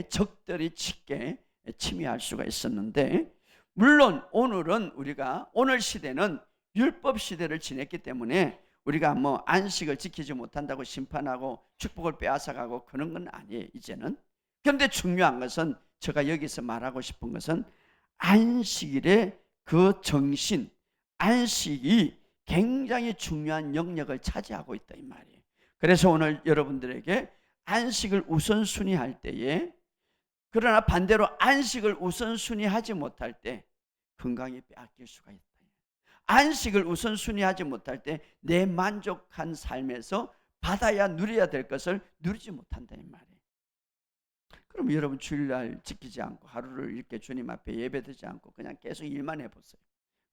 적들이 쉽게 침입할 수가 있었는데, 물론 오늘 시대는 율법 시대를 지냈기 때문에 우리가 뭐 안식을 지키지 못한다고 심판하고 축복을 빼앗아가고 그런 건 아니에요 이제는. 그런데 중요한 것은, 제가 여기서 말하고 싶은 것은 안식일의 그 정신, 안식이 굉장히 중요한 영역을 차지하고 있다 이 말이에요. 그래서 오늘 여러분들에게 안식을 우선순위할 때에, 그러나 반대로 안식을 우선순위하지 못할 때 건강이 빼앗길 수가 있다. 안식을 우선순위하지 못할 때 내 만족한 삶에서 받아야 누려야 될 것을 누리지 못한다 이 말이에요. 그럼 여러분 주일날 지키지 않고 하루를 이렇게 주님 앞에 예배드리지 않고 그냥 계속 일만 해보세요.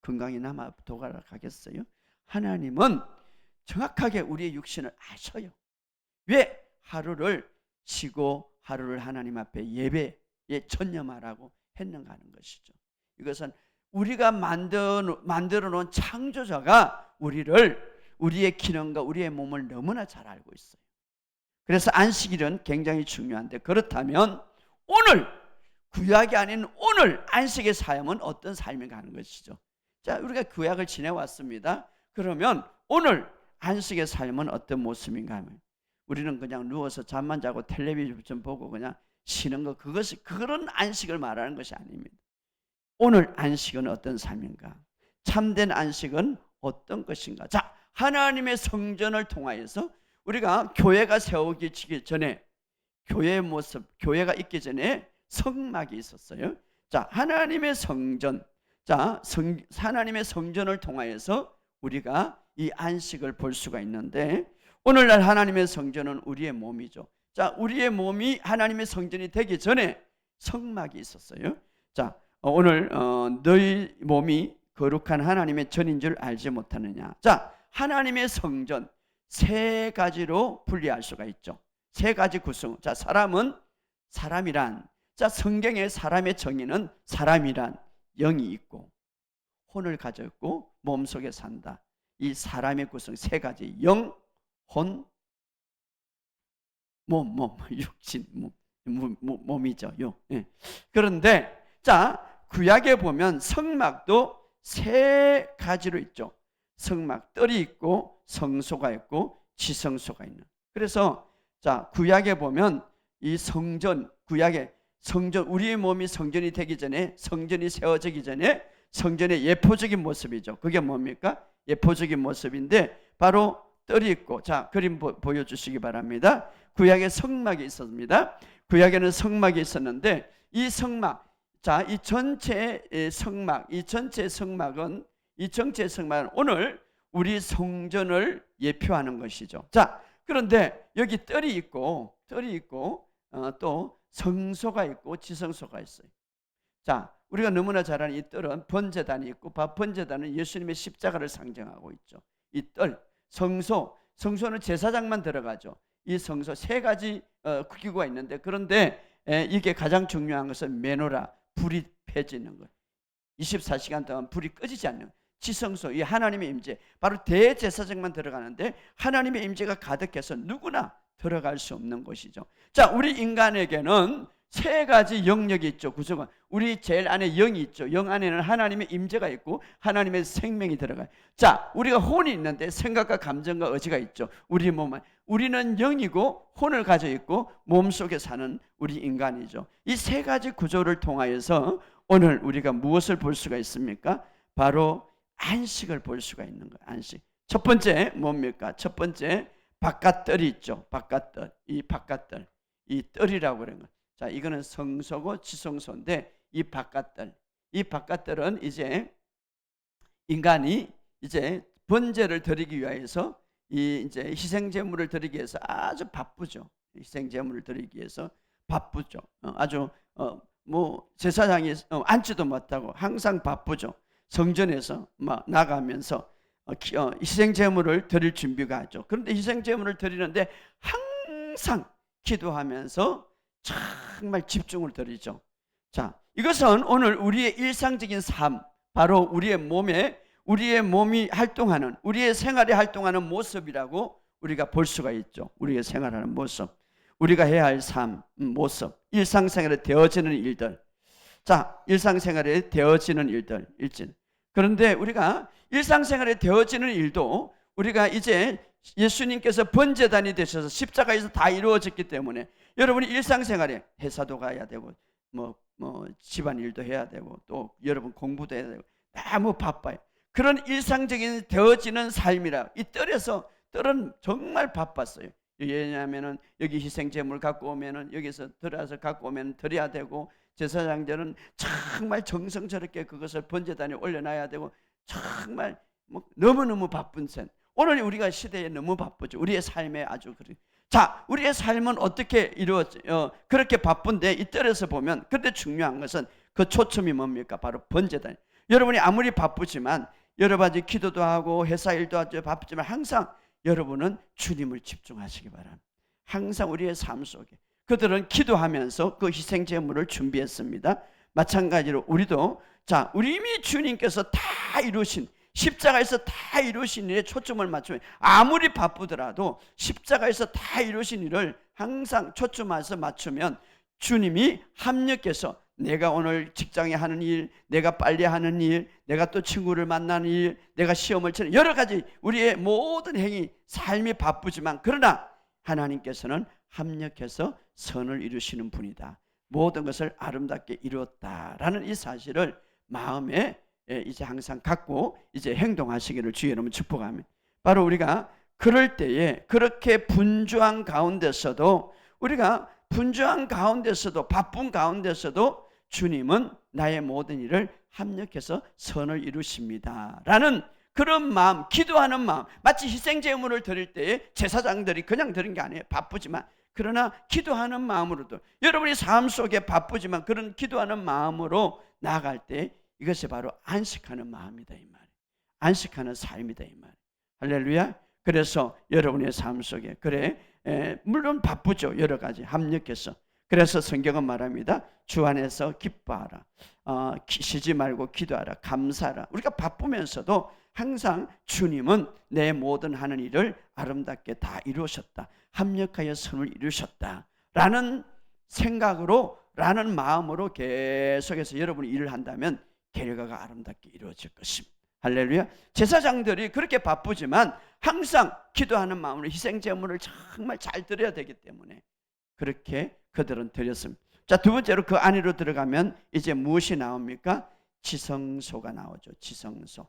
건강이 남아 도가락하겠어요? 하나님은 정확하게 우리의 육신을 아셔요. 왜? 하루를 쉬고 하루를 하나님 앞에 예배에 전념하라고 했는가 하는 것이죠. 이것은 우리가 만들어 놓은 창조자가 우리의 기능과 우리의 몸을 너무나 잘 알고 있어요. 그래서 안식일은 굉장히 중요한데, 그렇다면 오늘, 구약이 아닌 오늘 안식의 삶은 어떤 삶인가 하는 것이죠. 자, 우리가 구약을 지내왔습니다. 그러면 오늘 안식의 삶은 어떤 모습인가 하면, 우리는 그냥 누워서 잠만 자고 텔레비전 보고 그냥 쉬는 거, 그런 안식을 말하는 것이 아닙니다. 오늘 안식은 어떤 삶인가? 참된 안식은 어떤 것인가? 자, 하나님의 성전을 통하여서 우리가 교회가 세워지기 전에, 교회의 모습, 교회가 있기 전에 성막이 있었어요. 자, 하나님의 성전, 하나님의 성전을 통하여서 우리가 이 안식을 볼 수가 있는데, 오늘날 하나님의 성전은 우리의 몸이죠. 자, 우리의 몸이 하나님의 성전이 되기 전에 성막이 있었어요. 자, 오늘 너희 몸이 거룩한 하나님의 전인 줄 알지 못하느냐. 자, 하나님의 성전 세 가지로 분리할 수가 있죠. 세 가지 구성. 자, 사람이란, 자, 성경의 사람의 정의는 사람이란 영이 있고 혼을 가졌고 몸속에 산다. 이 사람의 구성 세 가지, 영, 혼, 육신, 몸이죠. 예. 그런데 자, 구약에 보면 성막도 세 가지로 있죠. 성막, 뜰이 있고 성소가 있고 지성소가 있는. 그래서 자, 구약에 보면 이 구약의 성전, 우리의 몸이 성전이 되기 전에, 성전이 세워지기 전에 성전의 예표적인 모습이죠. 그게 뭡니까? 예표적인 모습인데 바로 뜰이 있고, 자, 그림 보여주시기 바랍니다. 구약에 성막이 있었습니다. 구약에는 성막이 있었는데 이 성막, 자, 이 전체 성막은 오늘 우리 성전을 예표하는 것이죠. 자, 그런데 여기 뜰이 있고 또 성소가 있고 지성소가 있어요. 자, 우리가 너무나 잘 아는 이 뜰은 번제단이 있고, 번제단은 예수님의 십자가를 상징하고 있죠. 이 뜰, 성소는 제사장만 들어가죠. 이 성소 세 가지 기구가 있는데, 그런데 이게 가장 중요한 것은 메노라, 불이 펴지는 것, 24시간 동안 불이 꺼지지 않는 지성소, 이 하나님의 임재, 바로 대제사장만 들어가는데 하나님의 임재가 가득해서 누구나 들어갈 수 없는 곳이죠. 자, 우리 인간에게는 세 가지 영역이 있죠. 구성은 우리 제일 안에 영이 있죠. 영 안에는 하나님의 임재가 있고 하나님의 생명이 들어가요. 자, 우리가 혼이 있는데 생각과 감정과 의지가 있죠. 우리 몸은, 우리는 영이고 혼을 가져 있고 몸속에 사는 우리 인간이죠. 이 세 가지 구조를 통하여서 오늘 우리가 무엇을 볼 수가 있습니까? 바로 안식을 볼 수가 있는 거예요. 안식. 첫 번째 뭡니까? 첫 번째 바깥뜰이 있죠. 바깥뜰. 이 바깥뜰, 이 뜰이라고 그러는 거예요. 자, 이거는 성소고 지성소인데 이 바깥뜰은 이제 인간이 이제 번제를 드리기 위해서, 이제 희생 제물을 드리기 위해서 아주 바쁘죠. 희생 제물을 드리기 위해서 바쁘죠. 아주 뭐 제사장이 앉지도 못하고 항상 바쁘죠. 성전에서 막 나가면서 희생 제물을 드릴 준비가 하죠. 그런데 희생 제물을 드리는데 항상 기도하면서 정말 집중을 드리죠. 자, 이것은 오늘 우리의 일상적인 삶, 바로 우리의 몸이 활동하는, 우리의 생활에 활동하는 모습이라고 우리가 볼 수가 있죠. 우리의 생활하는 모습, 우리가 해야 할 삶, 모습, 일상생활에 되어지는 일들. 자, 일상생활에 되어지는 일들, 일진. 그런데 우리가 일상생활에 되어지는 일도 우리가 이제 예수님께서 번제단이 되셔서 십자가에서 다 이루어졌기 때문에 여러분이 일상생활에 회사도 가야 되고 뭐 집안일도 해야 되고 또 여러분 공부도 해야 되고 너무 바빠요. 그런 일상적인 되어지는 삶이라 이 뜰은 정말 바빴어요. 왜냐하면은 여기 희생제물 갖고 오면은 여기서 들어와서 갖고 오면 드려야 되고 제사장들은 정말 정성스럽게 그것을 번제단에 올려놔야 되고 정말 너무너무 바쁜 셈. 오늘 우리가 시대에 너무 바쁘죠. 우리의 삶에 아주 그래. 자, 우리의 삶은 어떻게 그렇게 바쁜데 이 뜰에서 보면 근데 중요한 것은 그 초점이 뭡니까? 바로 번제단. 여러분이 아무리 바쁘지만 여러 가지 기도도 하고 회사 일도 하죠. 바쁘지만 항상 여러분은 주님을 집중하시기 바랍니다. 항상 우리의 삶 속에 그들은 기도하면서 그 희생 제물을 준비했습니다. 마찬가지로 우리도 우리 이미 주님께서 다 이루신 십자가에서 다 이루신 일에 초점을 맞추면 아무리 바쁘더라도 십자가에서 다 이루신 일을 항상 초점해서 맞추면 주님이 합력해서 내가 오늘 직장에 하는 일, 내가 빨리 하는 일, 내가 또 친구를 만나는 일, 내가 시험을 치는 여러 가지 우리의 모든 행위, 삶이 바쁘지만 그러나 하나님께서는 합력해서 선을 이루시는 분이다. 모든 것을 아름답게 이루었다라는 이 사실을 마음에 이제 항상 갖고 이제 행동하시기를 주의 이름으로 축복합니다. 바로 우리가 그럴 때에 그렇게 분주한 가운데서도 우리가 분주한 가운데서도 바쁜 가운데서도 주님은 나의 모든 일을 합력해서 선을 이루십니다 라는 그런 마음, 기도하는 마음. 마치 희생제물을 드릴 때에 제사장들이 그냥 드린 게 아니에요. 바쁘지만 그러나 기도하는 마음으로도 여러분이 삶 속에 바쁘지만 그런 기도하는 마음으로 나아갈 때 이것이 바로 안식하는 마음이다 이 말이에요. 안식하는 삶이다 이 말이에요. 할렐루야. 그래서 여러분의 삶 속에 물론 바쁘죠. 여러 가지 합력해서. 그래서 성경은 말합니다. 주 안에서 기뻐하라. 쉬지 말고 기도하라. 감사하라. 우리가 바쁘면서도 항상 주님은 내 모든 하는 일을 아름답게 다 이루셨다. 합력하여 선을 이루셨다. 라는 생각으로 라는 마음으로 계속해서 여러분이 일을 한다면 결과가 아름답게 이루어질 것입니다. 할렐루야. 제사장들이 그렇게 바쁘지만 항상 기도하는 마음으로 희생제물을 정말 잘 드려야 되기 때문에 그렇게 그들은 드렸습니다. 자, 두 번째로 그 안으로 들어가면 이제 무엇이 나옵니까? 지성소가 나오죠. 지성소.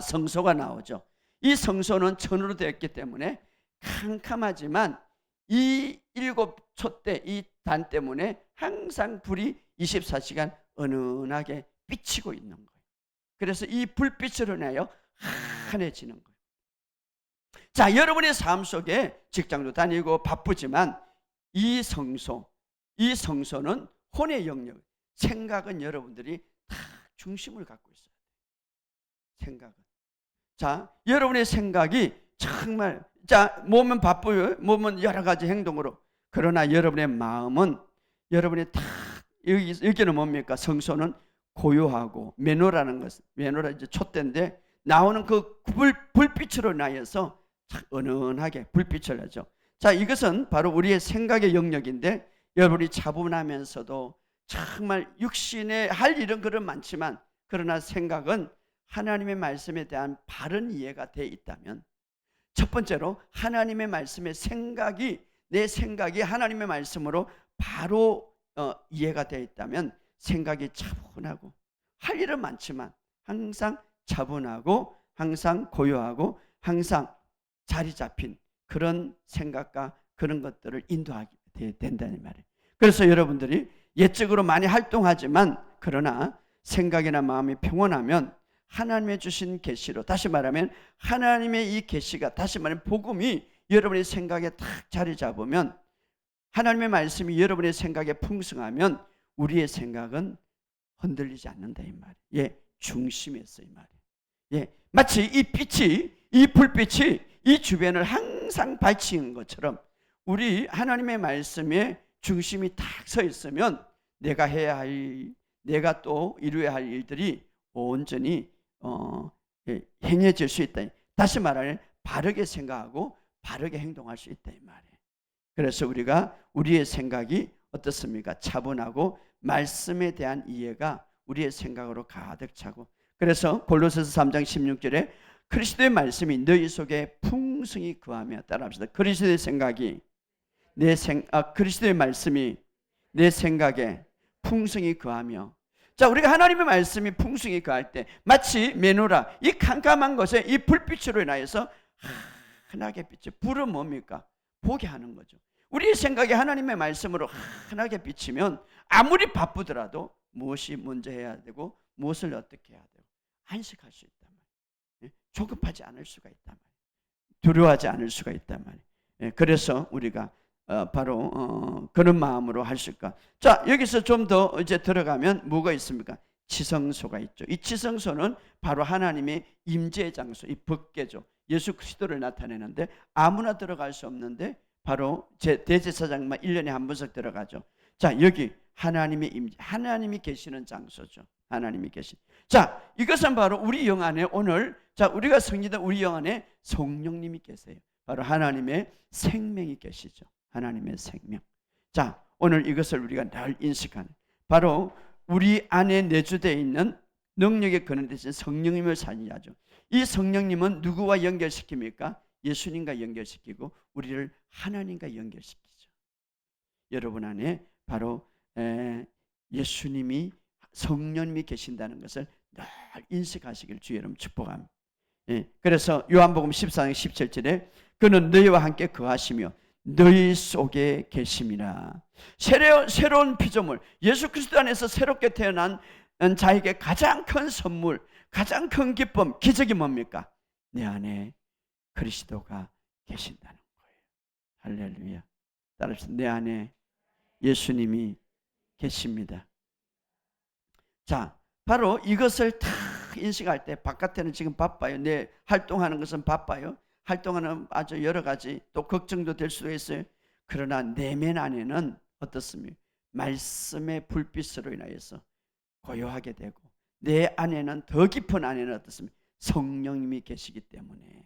성소가 나오죠. 이 성소는 천으로 되었기 때문에 캄캄하지만 이 7촛대 이 단 때문에 항상 불이 24시간 은은하게 비치고 있는 거예요. 그래서 이 불빛으로 인하여 환해지는 거예요. 자, 여러분의 삶 속에 직장도 다니고 바쁘지만 이 성소는 혼의 영역, 생각은 여러분들이 다 중심을 갖고 있어요. 생각은. 자, 여러분의 생각이 정말 몸은 바쁘요. 몸은 여러 가지 행동으로. 그러나 여러분의 마음은 여러분이 다 여기는 뭡니까? 성소는 고요하고 매노라는 것, 매노라 이제 촛대인데 나오는 그 불빛으로 인하여서 은은하게 불빛을 하죠. 자, 이것은 바로 우리의 생각의 영역인데 여러분이 차분하면서도 정말 육신에 할 일은 그런 많지만 그러나 생각은 하나님의 말씀에 대한 바른 이해가 돼 있다면 첫 번째로 하나님의 말씀의 내 생각이 하나님의 말씀으로 바로 이해가 되어 있다면 생각이 차분하고 할 일은 많지만 항상 차분하고 항상 고요하고 항상 자리 잡힌 그런 생각과 그런 것들을 인도하게 된다는 말이에요. 그래서 여러분들이 예적으로 많이 활동하지만 그러나 생각이나 마음이 평온하면 하나님의 주신 계시로 다시 말하면 하나님의 이 계시가 다시 말하면 복음이 여러분의 생각에 딱 자리 잡으면 하나님의 말씀이 여러분의 생각에 풍성하면 우리의 생각은 흔들리지 않는다 이 말이에요. 예, 중심에 있어 이 말이에요. 예, 마치 이 빛이, 이 불빛이 이 주변을 항상 밝히는 것처럼 우리 하나님의 말씀에 중심이 딱 서 있으면 내가 해야 할, 내가 또 이루어야 할 일들이 온전히 행해질 수 있다. 다시 말하면 바르게 생각하고 바르게 행동할 수 있다 이 말이에요. 그래서 우리가 우리의 생각이 어떻습니까? 차분하고 말씀에 대한 이해가 우리의 생각으로 가득 차고, 그래서 골로새서 3장 16절에 그리스도의 말씀이 너희 속에 풍성히 거하며, 따라합시다. 그리스도의 생각이 그리스도의 말씀이 내 생각에 풍성히 거하며. 자, 우리가 하나님의 말씀이 풍성히 거할 때 마치 메노라, 이 캄캄한 것에 이 불빛으로 인하여서 환하게 빛이, 불은 뭡니까? 보게 하는 거죠. 우리의 생각이 하나님의 말씀으로 환하게 비치면 아무리 바쁘더라도 무엇이 먼저 해야 되고 무엇을 어떻게 해야 되고 안식할 수 있단 말이에요. 조급하지 않을 수가 있단 말이에요. 두려워하지 않을 수가 있단 말이에요. 그래서 우리가 바로 그런 마음으로 할 수 있을까? 자, 여기서 좀 더 이제 들어가면 뭐가 있습니까? 지성소가 있죠. 이 지성소는 바로 하나님의 임재의 장소, 이 법궤죠. 예수 그리스도를 나타내는데 아무나 들어갈 수 없는데 바로 대제사장만 1년에 한 번씩 들어가죠. 자, 여기 하나님의 임재, 하나님이 계시는 장소죠. 하나님이 계신. 자, 이것은 바로 우리 영 안에 오늘, 자, 우리가 성리된 우리 영 안에 성령님이 계세요. 바로 하나님의 생명이 계시죠. 하나님의 생명. 자, 오늘 이것을 우리가 늘 인식하는, 바로 우리 안에 내주되어 있는 능력의 근원 되신 성령님을 살리하죠. 이 성령님은 누구와 연결시킵니까? 예수님과 연결시키고 우리를 하나님과 연결시키죠. 여러분 안에 바로 예수님이, 성령님이 계신다는 것을 늘 인식하시길 주의 이름 축복합니다. 그래서 요한복음 14장 17절에 그는 너희와 함께 거하시며 너희 속에 계심이라. 새로운 피조물, 예수 그리스도 안에서 새롭게 태어난 자에게 가장 큰 선물, 가장 큰 기쁨, 기적이 뭡니까? 내 안에 그리스도가 계신다는 거예요. 할렐루야. 따라서 내 안에 예수님이 계십니다. 자, 바로 이것을 다 인식할 때, 바깥에는 지금 바빠요. 내 활동하는 것은 바빠요. 활동하는 아주 여러 가지 또 걱정도 될 수도 있어요. 그러나 내면 안에는 어떻습니까? 말씀의 불빛으로 인하여서 고요하게 되고, 내 안에는, 더 깊은 안에는 어떻습니까? 성령님이 계시기 때문에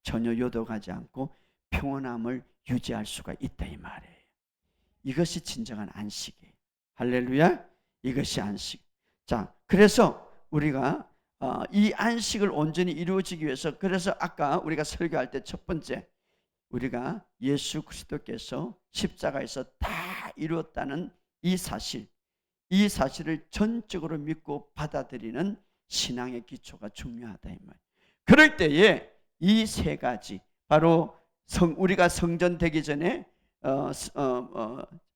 전혀 요동하지 않고 평온함을 유지할 수가 있다 이 말이에요. 이것이 진정한 안식이에요. 할렐루야. 이것이 안식. 자, 그래서 우리가 이 안식을 온전히 이루어지기 위해서, 그래서 아까 우리가 설교할 때 첫 번째, 우리가 예수 그리스도께서 십자가에서 다 이루었다는 이 사실을 전적으로 믿고 받아들이는 신앙의 기초가 중요하다 이 말. 그럴 때에 이 세 가지, 바로 우리가 성전 되기 전에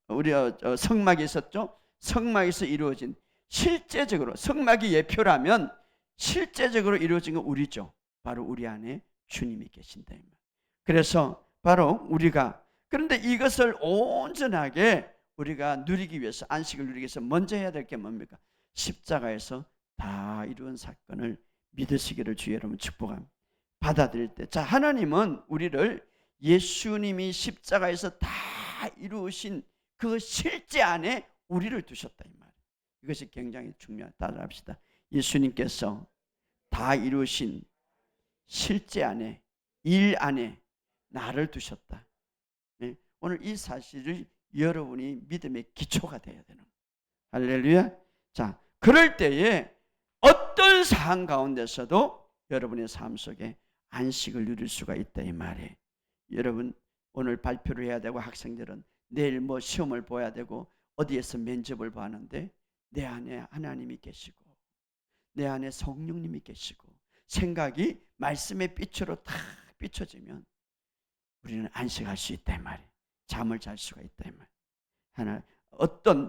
우리 성막이 있었죠. 성막에서 이루어진, 실제적으로 성막이 예표라면 실제적으로 이루어진 건 우리죠. 바로 우리 안에 주님이 계신다 이 말. 그래서 바로 우리가, 그런데 이것을 온전하게 우리가 누리기 위해서, 안식을 누리기 위해서 먼저 해야 될 게 뭡니까? 십자가에서 다 이루은 사건을 믿으시기를 주의 여러분 축복합니다. 받아들일 때, 자, 하나님은 우리를 예수님이 십자가에서 다 이루신 그 실제 안에 우리를 두셨다 이 말. 이것이 굉장히 중요하다. 따라합시다. 예수님께서 다 이루신 실제 안에, 일 안에 나를 두셨다. 네? 오늘 이 사실을 여러분이 믿음의 기초가 되어야 되는 거예요. 할렐루야. 자, 그럴 때에 어떤 상황 가운데서도 여러분의 삶 속에 안식을 누릴 수가 있다 이 말이에요. 여러분 오늘 발표를 해야 되고, 학생들은 내일 뭐 시험을 봐야 되고, 어디에서 면접을 봐는데 내 안에 하나님이 계시고 내 안에 성령님이 계시고 생각이 말씀의 빛으로 다 비춰지면 우리는 안식할 수 있다 이 말이에요. 잠을 잘 수가 있다 이 말이에요.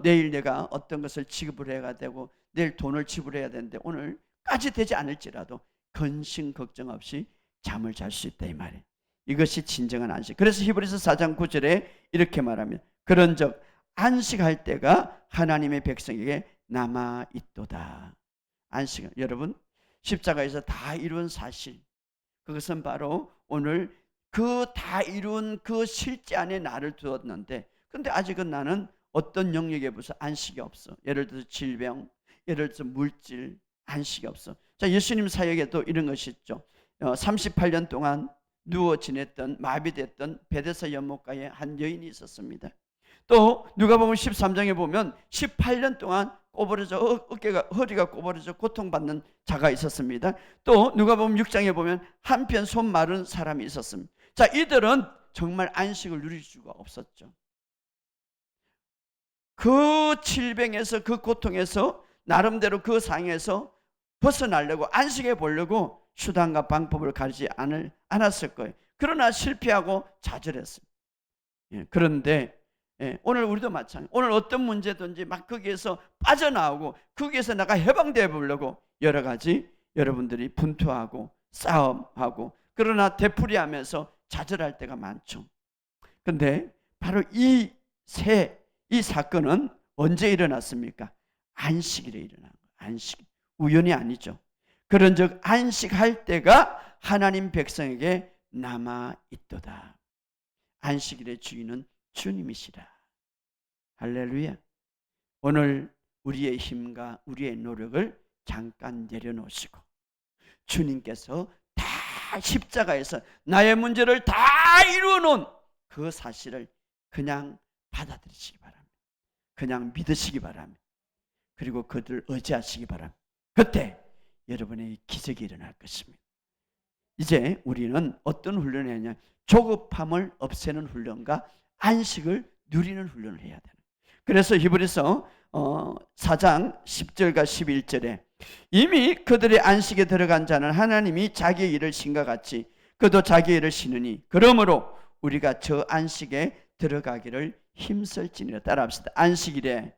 내일 내가 어떤 것을 지급을 해야 되고 내일 돈을 지불해야 되는데 오늘까지 되지 않을지라도 근심 걱정 없이 잠을 잘 수 있다 이 말이에요. 이것이 진정한 안식. 그래서 히브리서 4장 9절에 이렇게 말하면, 그런즉 안식할 때가 하나님의 백성에게 남아 있도다. 안식, 여러분, 십자가에서 다 이룬 사실, 그것은 바로 오늘 그 다 이룬 그 실제 안에 나를 두었는데, 근데 아직은 나는 어떤 영역에 벌써 안식이 없어. 예를 들어서 질병, 예를 들어서 물질, 안식이 없어. 자, 예수님 사역에도 이런 것이 있죠. 38년 동안 누워 지냈던, 마비됐던 베데스다 연못가에 한 여인이 있었습니다. 또 누가복음 13장에 보면 18년 동안 꼬부러져 허리가 꼬부러져 고통받는 자가 있었습니다. 또 누가복음 6장에 보면 한편 손 마른 사람이 있었습니다. 자, 이들은 정말 안식을 누릴 수가 없었죠. 그 질병에서, 그 고통에서 나름대로 그 상에서 벗어나려고, 안식해 보려고 수단과 방법을 가리지 않았을 거예요. 그러나 실패하고 좌절했어요. 그런데 오늘 우리도 마찬가지. 오늘 어떤 문제든지 막 거기에서 빠져나오고 거기에서 내가 해방되어 보려고 여러 가지 여러분들이 분투하고 싸움하고, 그러나 되풀이하면서 좌절할 때가 많죠. 그런데 바로 이 사건은 언제 일어났습니까? 안식일에 일어난 거예요. 안식, 우연이 아니죠. 그런즉 안식할 때가 하나님 백성에게 남아 있도다. 안식일의 주인은 주님이시라. 할렐루야. 오늘 우리의 힘과 우리의 노력을 잠깐 내려놓으시고 주님께서 다 십자가에서 나의 문제를 다 이루어놓은 그 사실을 그냥 받아들이시기 바랍니다. 그냥 믿으시기 바랍니다. 그리고 그들을 의지하시기 바랍니다. 그때 여러분의 기적이 일어날 것입니다. 이제 우리는 어떤 훈련을 해야 하냐? 조급함을 없애는 훈련과 안식을 누리는 훈련을 해야 되는. 그래서 히브리서 4장 10절과 11절에 이미 그들의 안식에 들어간 자는 하나님이 자기의 일을 신과 같이 그도 자기의 일을 신으니 그러므로 우리가 저 안식에 들어가기를 힘쓸지니라. 따라합시다. 안식일에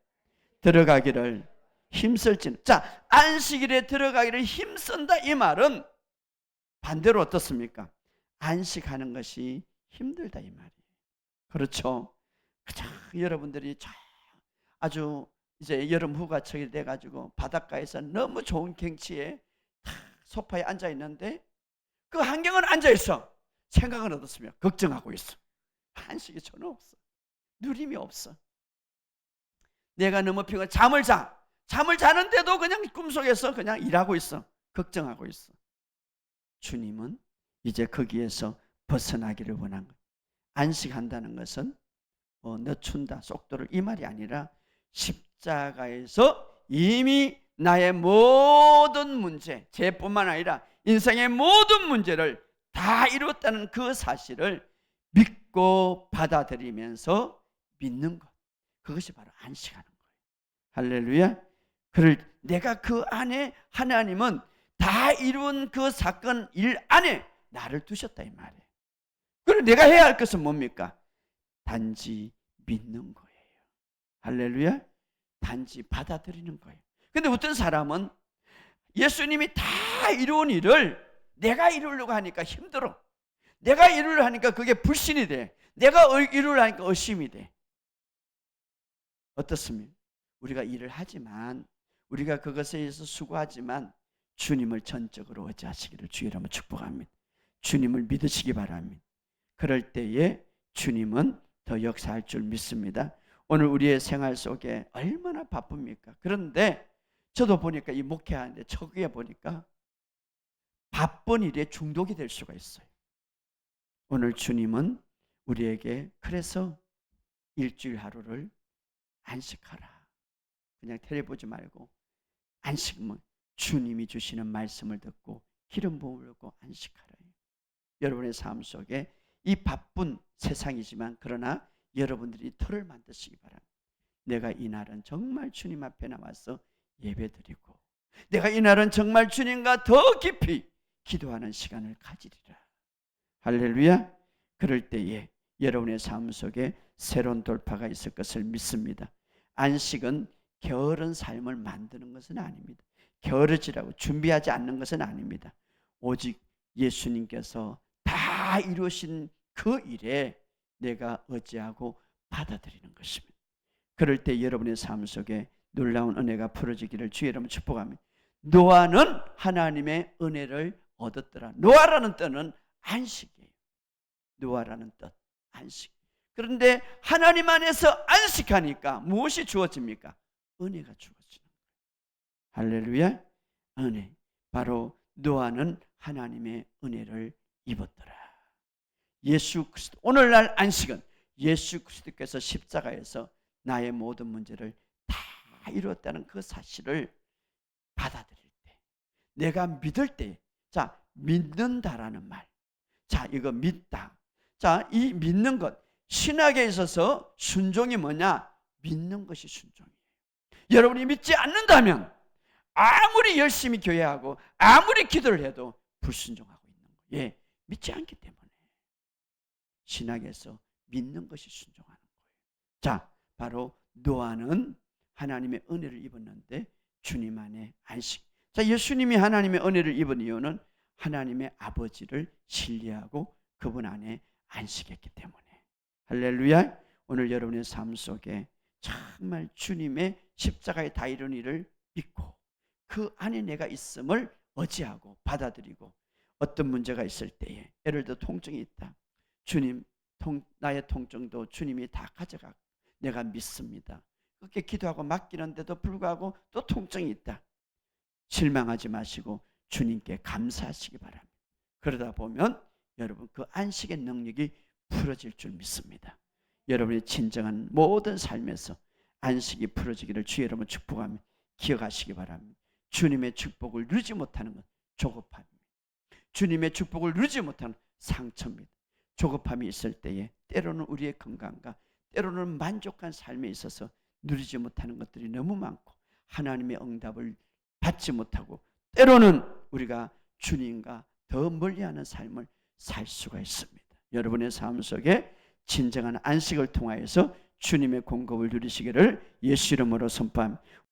들어가기를 힘쓸지니라. 자, 안식일에 들어가기를 힘쓴다, 이 말은 반대로 어떻습니까? 안식하는 것이 힘들다, 이 말이에요. 그렇죠? 여러분들이 아주 이제 여름 휴가철이 돼가지고 바닷가에서 너무 좋은 경치에 소파에 앉아 있는데 그 환경은 앉아 있어. 생각은 어떻습니까? 걱정하고 있어. 안식이 전혀 없어. 누림이 없어. 내가 너무 피곤해. 잠을 자는데도 그냥 꿈속에서 그냥 일하고 있어. 걱정하고 있어. 주님은 이제 거기에서 벗어나기를 원한 거예요. 안식한다는 것은 늦춘다, 속도를, 이 말이 아니라 십자가에서 이미 나의 모든 문제, 죄뿐만 아니라 인생의 모든 문제를 다 이뤘다는 그 사실을 믿고 받아들이면서 믿는 것, 그것이 바로 안식하는 거예요. 할렐루야. 내가 그 안에 하나님은 다 이룬 그 사건 일 안에 나를 두셨다, 이 말이에요. 그리고 내가 해야 할 것은 뭡니까? 단지 믿는 거예요. 할렐루야. 단지 받아들이는 거예요. 근데 어떤 사람은 예수님이 다 이룬 일을 내가 이루려고 하니까 힘들어. 내가 이루려 하니까 그게 불신이 돼. 내가 이루려 하니까 의심이 돼. 어떻습니까? 우리가 일을 하지만, 우리가 그것에 의해서 수고하지만 주님을 전적으로 의지하시기를 주의 이름으로 축복합니다. 주님을 믿으시기 바랍니다. 그럴 때에 주님은 더 역사할 줄 믿습니다. 오늘 우리의 생활 속에 얼마나 바쁩니까? 그런데 저도 보니까 이 목회하는데 저기에 보니까 바쁜 일에 중독이 될 수가 있어요. 오늘 주님은 우리에게 그래서 일주일 하루를 안식하라. 그냥 텔레 보지 말고 안식은 주님이 주시는 말씀을 듣고 기름 부음을 듣고 안식하라. 여러분의 삶 속에 이 바쁜 세상이지만 그러나 여러분들이 터를 만드시기 바랍니다. 내가 이날은 정말 주님 앞에 나와서 예배드리고 내가 이날은 정말 주님과 더 깊이 기도하는 시간을 가지리라. 할렐루야. 그럴 때에 여러분의 삶 속에 새로운 돌파가 있을 것을 믿습니다. 안식은 게으른 삶을 만드는 것은 아닙니다. 게으르지라고 준비하지 않는 것은 아닙니다. 오직 예수님께서 다 이루신 그 일에 내가 의지하고 받아들이는 것입니다. 그럴 때 여러분의 삶 속에 놀라운 은혜가 풀어지기를 주의 이름으로 축복합니다. 노아는 하나님의 은혜를 얻었더라. 노아라는 뜻은 안식이에요. 노아라는 뜻, 안식. 그런데 하나님 안에서 안식하니까 무엇이 주어집니까? 은혜가 주어지는 거예요. 할렐루야. 은혜. 바로 노아는 하나님의 은혜를 입었더라. 예수 그리스도, 오늘날 안식은 예수 그리스도께서 십자가에서 나의 모든 문제를 다 이루었다는 그 사실을 받아들일 때, 내가 믿을 때, 자, 믿는다라는 말. 자, 이거 믿다. 자, 이 믿는 것, 신학에 있어서 순종이 뭐냐? 믿는 것이 순종이에요. 여러분이 믿지 않는다면 아무리 열심히 교회하고 아무리 기도를 해도 불순종하고 있는 거예요. 예, 믿지 않기 때문에. 신학에서 믿는 것이 순종하는 거예요. 자, 바로 노아는 하나님의 은혜를 입었는데 주님 안에 안식. 자, 예수님이 하나님의 은혜를 입은 이유는 하나님의 아버지를 신뢰하고 그분 안에 안식했기 때문에. 할렐루야. 오늘 여러분의 삶 속에 정말 주님의 십자가의 다 이룬 일을 믿고 그 안에 내가 있음을 의지하고 받아들이고, 어떤 문제가 있을 때에, 예를 들어 통증이 있다. 주님, 나의 통증도 주님이 다 가져가고 내가 믿습니다. 그렇게 기도하고 맡기는데도 불구하고 또 통증이 있다. 실망하지 마시고 주님께 감사하시기 바랍니다. 그러다 보면 여러분 그 안식의 능력이 풀어질 줄 믿습니다. 여러분의 진정한 모든 삶에서 안식이 풀어지기를 주의 이름으로 축복하며 기억하시기 바랍니다. 주님의 축복을 누리지 못하는 건 조급함입니다. 주님의 축복을 누리지 못하는 상처입니다. 조급함이 있을 때에 때로는 우리의 건강과 때로는 만족한 삶에 있어서 누리지 못하는 것들이 너무 많고 하나님의 응답을 받지 못하고 때로는 우리가 주님과 더 멀리하는 삶을 살 수가 있습니다. 여러분의 삶 속에 진정한 안식을 통하여서 주님의 공급을 누리시기를 예수 이름으로 선포합니다.